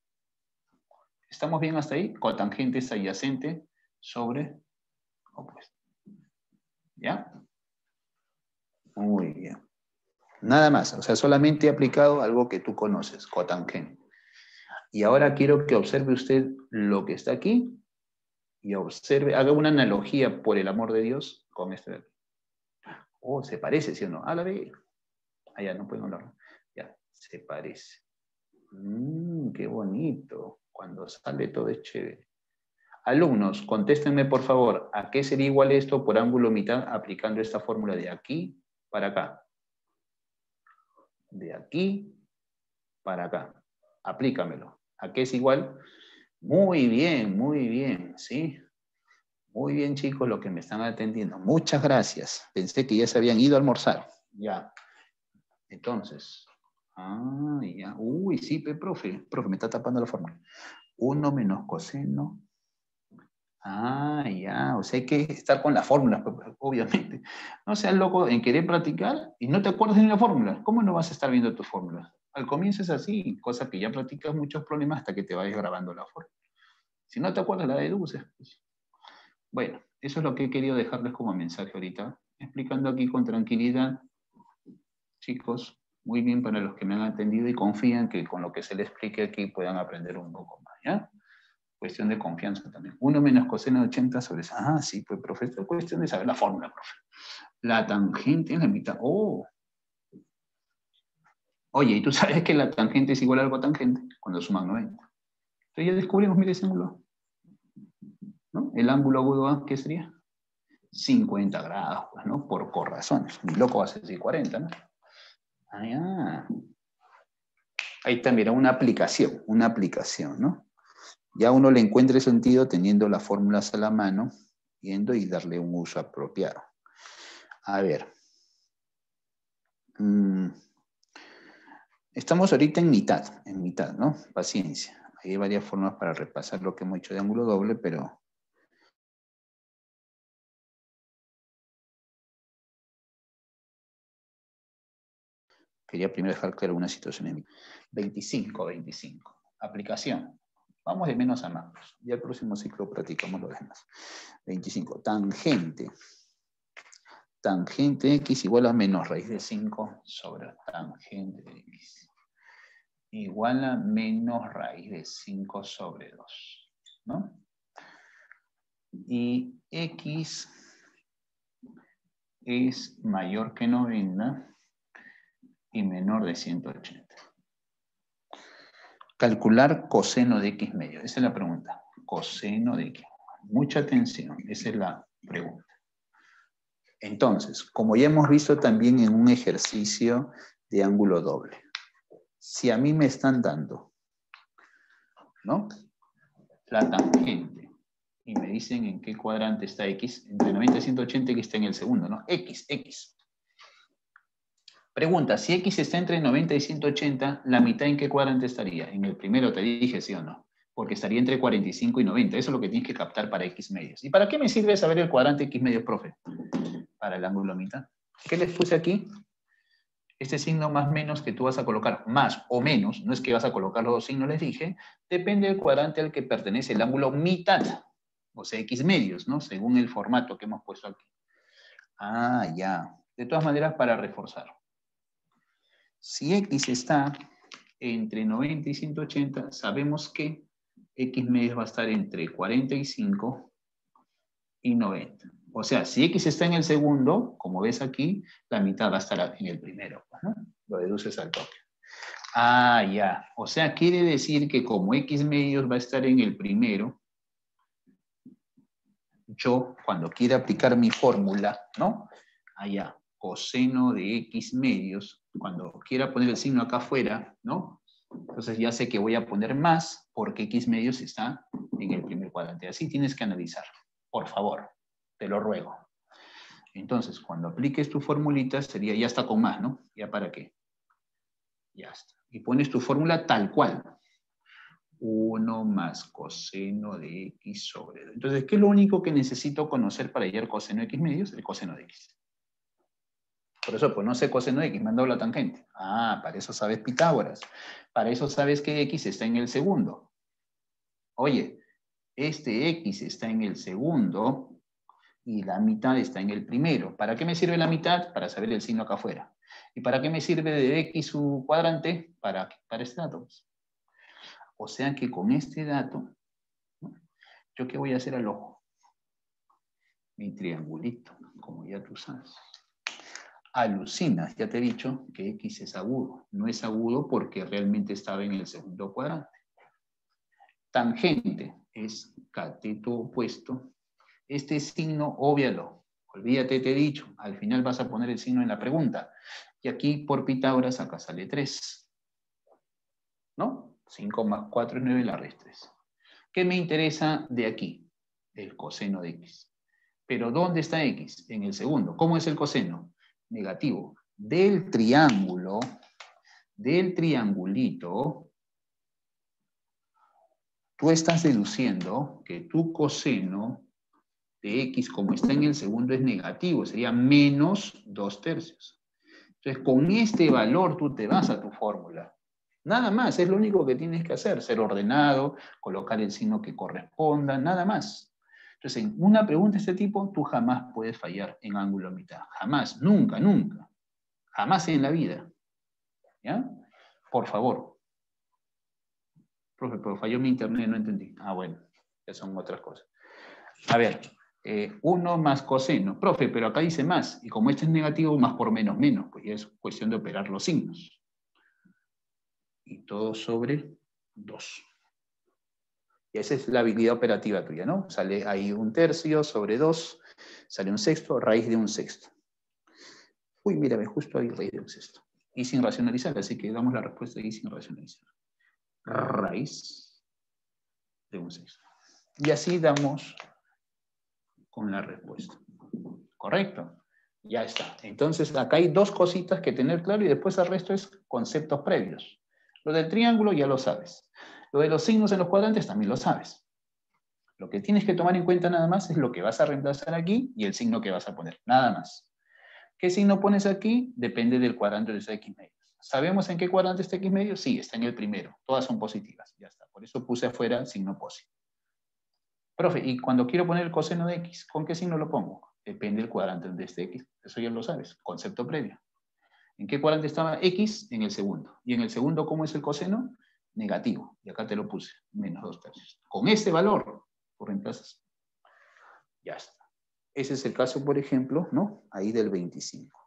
¿Estamos bien hasta ahí? Cotangente es adyacente sobre opuesto. ¿Ya? Muy bien. Nada más. O sea, solamente he aplicado algo que tú conoces, cotangente. Y ahora quiero que observe usted lo que está aquí y observe, haga una analogía, por el amor de Dios, con este de aquí. Oh, se parece, ¿sí o no? A la vez. Allá no pueden hablar. Ya, se parece. Qué bonito. Cuando sale todo es chévere. Alumnos, contéstenme por favor, ¿a qué sería igual esto por ángulo mitad aplicando esta fórmula de aquí para acá? De aquí para acá. Aplícamelo. ¿A qué es igual? Muy bien, ¿sí? Muy bien, chicos, lo que me están atendiendo. Muchas gracias. Pensé que ya se habían ido a almorzar. Ya. Entonces. Ya. Uy, sí, profe. Profe, me está tapando la fórmula. 1 menos coseno. Ya. O sea, hay que estar con la fórmula, obviamente. No seas loco en querer practicar y no te acuerdas ni la fórmula. ¿Cómo no vas a estar viendo tus fórmulas? Al comienzo es así, cosa que ya practicas muchos problemas hasta que te vayas grabando la fórmula. Si no te acuerdas, la deduces. Pues. Bueno, eso es lo que he querido dejarles como mensaje ahorita, explicando aquí con tranquilidad, chicos, muy bien para los que me han atendido y confían que con lo que se les explique aquí puedan aprender un poco más, ¿ya? Cuestión de confianza también. 1 menos coseno de 80 sobre... sí, pues, profe, es cuestión de saber la fórmula, profe. La tangente en la mitad. Oh. Oye, ¿y tú sabes que la tangente es igual al cotangente cuando suman 90? Entonces ya descubrimos, mire ese ángulo, ¿no? El ángulo agudo A, ¿qué sería? 50 grados, pues, ¿no? Por corrazones. Mi loco va a ser 40, ¿no? Ya. Ahí también una aplicación, ¿no? Ya uno le encuentra sentido teniendo las fórmulas a la mano, viendo y darle un uso apropiado. A ver. Estamos ahorita en mitad, ¿no? Paciencia. Hay varias formas para repasar lo que hemos hecho de ángulo doble, pero... Quería primero dejar claro una situación. 25. Aplicación. Vamos de menos a más. Ya el próximo ciclo practicamos lo demás. 25. Tangente. Tangente x igual a menos raíz de 5 sobre tangente de x. Igual a menos raíz de 5 sobre 2. ¿No? Y x es mayor que 90 y menor de 180. Calcular coseno de x medio. Esa es la pregunta. Coseno de x. Mucha atención. Esa es la pregunta. Entonces, como ya hemos visto también en un ejercicio de ángulo doble, si a mí me están dando, ¿no? La tangente y me dicen en qué cuadrante está x, entre 90 y 180 que está en el segundo, ¿no? X. Pregunta, si x está entre 90 y 180, ¿la mitad en qué cuadrante estaría? En el primero te dije, ¿sí o no? Porque estaría entre 45 y 90. Eso es lo que tienes que captar para x medios. ¿Y para qué me sirve saber el cuadrante x medios, profe? Para el ángulo mitad. ¿Qué les puse aquí? Este signo más menos que tú vas a colocar más o menos, no es que vas a colocar los dos signos, les dije, depende del cuadrante al que pertenece el ángulo mitad, o sea, x medios, ¿no? Según el formato que hemos puesto aquí. Ya. De todas maneras, para reforzar. Si x está entre 90 y 180, sabemos que x medios va a estar entre 45 y 90. O sea, si x está en el segundo, como ves aquí, la mitad va a estar en el primero, ¿no? Lo deduces al toque. Ya. O sea, quiere decir que como x medios va a estar en el primero, yo, cuando quiera aplicar mi fórmula, ¿no? Allá, coseno de x medios, cuando quiera poner el signo acá afuera, ¿no? Entonces ya sé que voy a poner más porque x medios está en el primer cuadrante. Así tienes que analizar. Por favor, te lo ruego. Entonces, cuando apliques tu formulita, sería, ya está con más, ¿no? ¿Ya para qué? Ya está. Y pones tu fórmula tal cual. 1 más coseno de x sobre 2. Entonces, ¿qué es lo único que necesito conocer para hallar coseno de x medios? El coseno de x. Por eso, pues no sé coseno de x, me han dado la tangente. Ah, para eso sabes Pitágoras. Para eso sabes que x está en el segundo. Oye, este x está en el segundo y la mitad está en el primero. ¿Para qué me sirve la mitad? Para saber el signo acá afuera. ¿Y para qué me sirve de x su cuadrante? Para este dato. O sea que con este dato, ¿no? ¿Yo qué voy a hacer al ojo? Mi triangulito, como ya tú sabes. Alucinas, ya te he dicho que x es agudo. No es agudo porque realmente estaba en el segundo cuadrante. Tangente es cateto opuesto. Este signo, óbvialo. Olvídate, te he dicho. Al final vas a poner el signo en la pregunta. Y aquí, por Pitágoras, acá sale 3. ¿No? 5 más 4 es 9, la raíz 3. ¿Qué me interesa de aquí? El coseno de x. Pero ¿dónde está x? En el segundo. ¿Cómo es el coseno? Negativo. Del triángulo, del triangulito, tú estás deduciendo que tu coseno de x, como está en el segundo, es negativo. Sería menos 2/3. Entonces, con este valor tú te vas a tu fórmula. Nada más, es lo único que tienes que hacer. Ser ordenado, colocar el signo que corresponda, nada más. Entonces, en una pregunta de este tipo, tú jamás puedes fallar en ángulo a mitad. Jamás, nunca, nunca. Jamás en la vida. ¿Ya? Por favor. Profe, pero falló mi internet, no entendí. Ah, bueno, ya son otras cosas. A ver, 1 más coseno. Profe, pero acá dice más. Y como este es negativo, más por menos, menos. Pues ya es cuestión de operar los signos. Y todo sobre 2. Y esa es la habilidad operativa tuya, ¿no? Sale ahí 1/3 sobre 2, sale 1/6, raíz de 1/6. Uy, mírame, justo ahí raíz de 1/6. Y sin racionalizar, así que damos la respuesta ahí sin racionalizar. Raíz de 1/6. Y así damos con la respuesta. ¿Correcto? Ya está. Entonces, acá hay dos cositas que tener claro y después el resto es conceptos previos. Lo del triángulo ya lo sabes. Lo de los signos en los cuadrantes también lo sabes. Lo que tienes que tomar en cuenta nada más es lo que vas a reemplazar aquí y el signo que vas a poner. Nada más. ¿Qué signo pones aquí? Depende del cuadrante de los X medios. ¿Sabemos en qué cuadrante está X medio? Sí, está en el primero. Todas son positivas. Ya está. Por eso puse afuera signo positivo. Profe, y cuando quiero poner el coseno de X, ¿con qué signo lo pongo? Depende del cuadrante de este X. Eso ya lo sabes. Concepto previo. ¿En qué cuadrante estaba X? En el segundo. ¿Y en el segundo cómo es el coseno? Negativo. Y acá te lo puse. Menos 2/3. Con este valor, tú reemplazas. Ya está. Ese es el caso, por ejemplo, ¿no? Ahí del 25.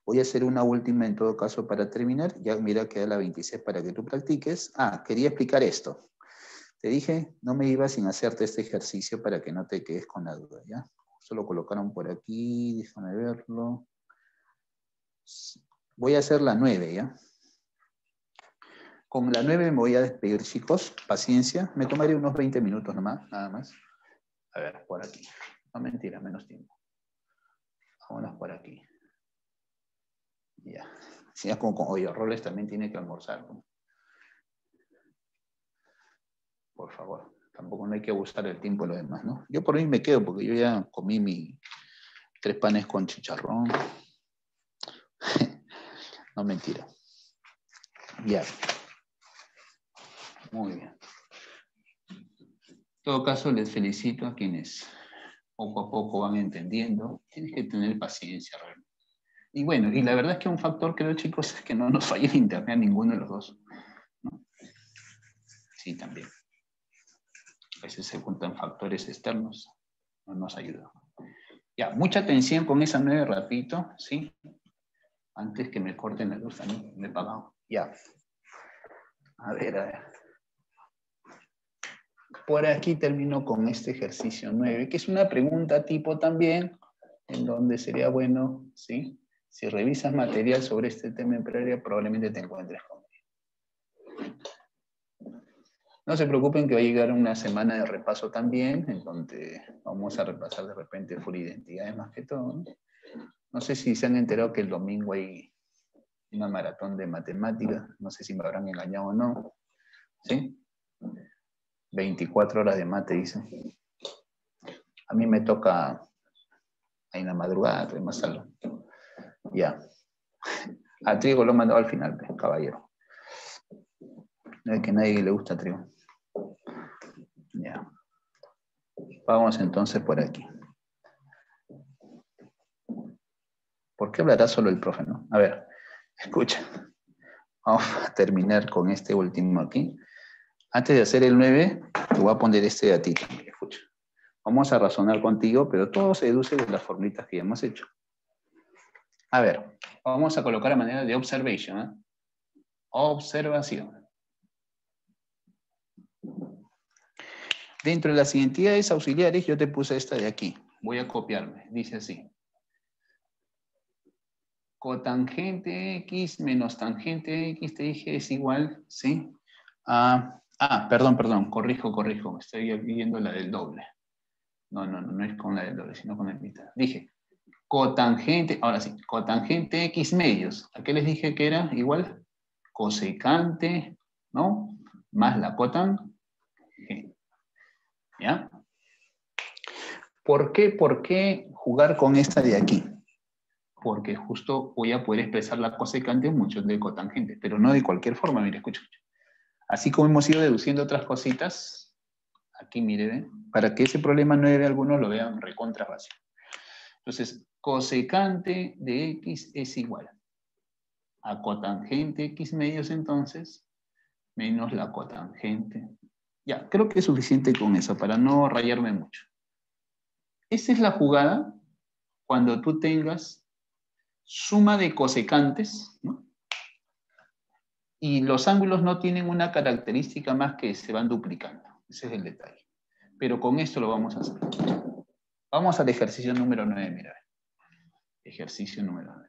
Voy a hacer una última en todo caso para terminar. Ya mira, queda la 26 para que tú practiques. Ah, quería explicar esto. Te dije, no me iba sin hacerte este ejercicio para que no te quedes con la duda, ¿ya? Solo colocaron por aquí, déjame verlo. Voy a hacer la 9, ¿ya? Con la 9 me voy a despedir, chicos. Paciencia. Me tomaré unos 20 minutos nomás, nada más. A ver, por aquí. No, mentira, menos tiempo. Vámonos por aquí. Ya. Si ya con oye, roles también tiene que almorzar, ¿no? Por favor. Tampoco no hay que abusar del tiempo de los demás, ¿no? Yo por mí me quedo porque yo ya comí mi 3 panes con chicharrón. No, mentira. Ya. Muy bien. En todo caso, les felicito a quienes poco a poco van entendiendo. Tienes que tener paciencia realmente. Y bueno, y la verdad es que un factor, creo, chicos, es que no nos falle el internet a ninguno de los dos, ¿no? Sí, también. A veces se juntan factores externos, no nos ayuda. Ya, mucha atención con esa 9 rapidito, ¿sí? Antes que me corten la luz, también me he pagado. Ya. A ver, a ver. por aquí termino con este ejercicio 9, que es una pregunta tipo también, en donde sería bueno, ¿sí? Si revisas material sobre este tema en previa, probablemente te encuentres con él. No se preocupen que va a llegar una semana de repaso también, en donde vamos a repasar de repente full identidades más que todo, ¿no? No sé si se han enterado que el domingo hay una maratón de matemáticas, no sé si me habrán engañado o no, ¿sí? 24 horas de mate, dicen. A mí me toca ahí en la madrugada, estoy más salvo. Ya. A Trigo lo he mandado al final, caballero. No es que a nadie le gusta Trigo. Ya. Vamos entonces por aquí. ¿Por qué hablará solo el profe, no? A ver, escucha. Vamos a terminar con este último aquí. Antes de hacer el 9, te voy a poner este datito. Escucha. Vamos a razonar contigo, pero todo se deduce de las formulitas que ya hemos hecho. A ver, vamos a colocar a manera de observation, ¿eh? Observación. Dentro de las identidades auxiliares, yo te puse esta de aquí. Voy a copiarme. Dice así. Cotangente X menos tangente X, te dije, es igual, ¿sí? Perdón, corrijo. Estoy viendo la del doble. No es con la del doble, sino con la mitad. Dije, cotangente, ahora sí, cotangente X medios. ¿A qué les dije que era igual? Cosecante, ¿no? Más la cotangente. ¿Ya? ¿Por qué jugar con esta de aquí? Porque justo voy a poder expresar la cosecante en función de cotangente, pero no de cualquier forma, mire, escucha. Así como hemos ido deduciendo otras cositas, aquí mire, ¿ven? Para que ese problema 9 algunos lo vean recontra fácil. Entonces, cosecante de X es igual a cotangente X medios entonces, menos la cotangente. Ya, creo que es suficiente con eso para no rayarme mucho. Esa es la jugada cuando tú tengas suma de cosecantes, ¿no? Y los ángulos no tienen una característica más que se van duplicando. Ese es el detalle. Pero con esto lo vamos a hacer. Vamos al ejercicio número 9, mira. Ejercicio número 9.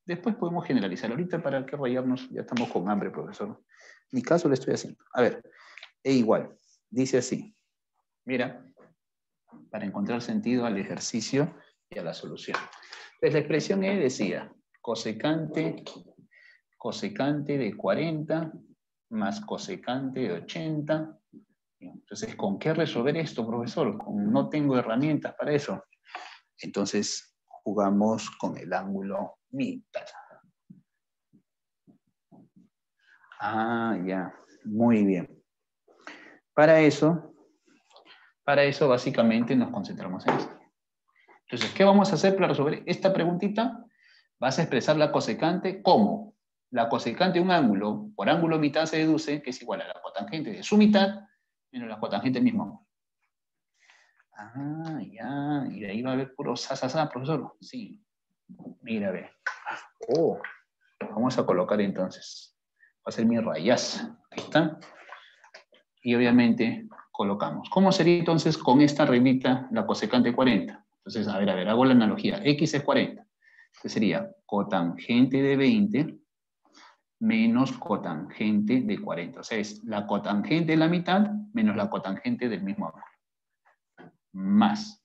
Después podemos generalizar. Ahorita, ¿para qué rayarnos? Ya estamos con hambre, profesor. En mi caso lo estoy haciendo. A ver, E igual. Dice así. Mira, para encontrar sentido al ejercicio y a la solución. Entonces, la expresión E decía, cosecante de 40 más cosecante de 80. Entonces, ¿con qué resolver esto, profesor? No tengo herramientas para eso. Entonces, jugamos con el ángulo mitad. Ya. Muy bien. Para eso básicamente nos concentramos en esto. Entonces, ¿qué vamos a hacer para resolver esta preguntita? Vas a expresar la cosecante como la cosecante de un ángulo por ángulo mitad se deduce que es igual a la cotangente de su mitad menos la cotangente del mismo ángulo. Ya. Y de ahí va a haber puro sasasá, profesor. Sí. Mira, ve. Vamos a colocar entonces. Va a ser mi rayaz. Ahí está. Y obviamente colocamos. ¿Cómo sería entonces con esta reglita la cosecante 40? Entonces, a ver, hago la analogía. X es 40. Entonces sería cotangente de 20 menos cotangente de 40. O sea, es la cotangente de la mitad menos la cotangente del mismo ángulo. Más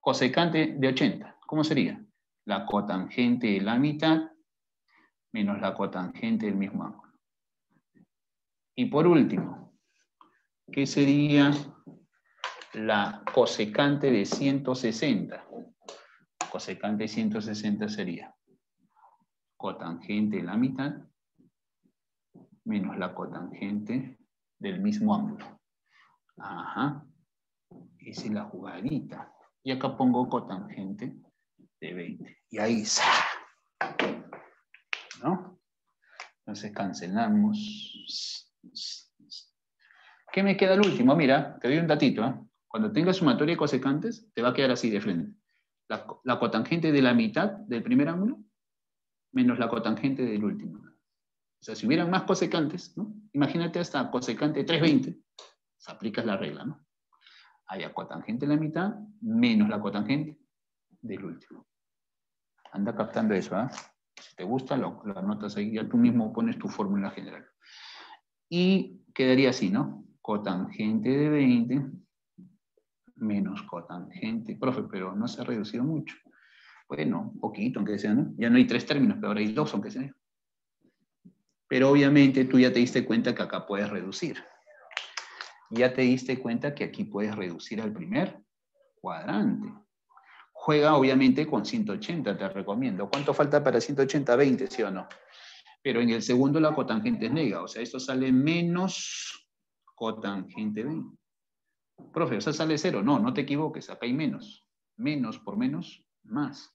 cosecante de 80. ¿Cómo sería? La cotangente de la mitad menos la cotangente del mismo ángulo. Y por último, ¿qué sería la cosecante de 160? Cosecante de 160 sería cotangente de la mitad menos la cotangente del mismo ángulo. Ajá. Esa es la jugadita. Y acá pongo cotangente de 20. Y ahí está. ¿No? Entonces cancelamos. ¿Qué me queda el último? Mira, te doy un datito. ¿Eh? Cuando tengas sumatoria de cosecantes, te va a quedar así de frente. La cotangente de la mitad del primer ángulo menos la cotangente del último. O sea, si hubieran más cosecantes, ¿no? Imagínate hasta cosecante de 320. aplicas la regla, ¿no? Hay a cotangente de la mitad menos la cotangente del último. Anda captando eso, ¿ah? Si te gusta, lo anotas ahí, ya tú mismo pones tu fórmula general. Y quedaría así, ¿no? Cotangente de 20 menos cotangente. Profe, pero no se ha reducido mucho. Bueno, un poquito, aunque sea, ¿no? Ya no hay 3 términos, pero ahora hay 2, aunque sea. Pero obviamente tú ya te diste cuenta que acá puedes reducir. Ya te diste cuenta que aquí puedes reducir al primer cuadrante. Juega obviamente con 180, te recomiendo. ¿Cuánto falta para 180? 20, ¿sí o no? Pero en el segundo la cotangente es nega, o sea, esto sale menos cotangente 20. Profe, o sea, sale 0. No, no te equivoques, acá hay menos. Menos por menos, más.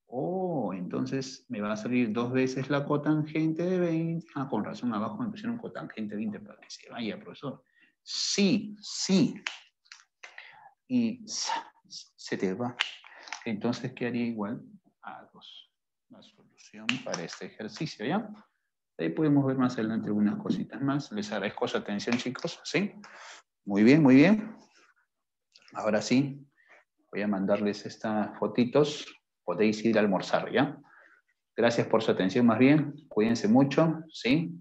Oh, entonces me va a salir 2 veces la cotangente de 20. Ah, con razón, abajo me pusieron cotangente 20 para que se vaya, profesor. Sí, sí. Y se te va. Entonces quedaría igual a 2. La solución para este ejercicio, ¿ya? Ahí podemos ver más adelante algunas cositas más. Les agradezco su atención, chicos. ¿Sí? Muy bien, muy bien. Ahora sí, voy a mandarles estas fotitos. Podéis ir a almorzar, ¿ya? Gracias por su atención, más bien. Cuídense mucho, ¿sí?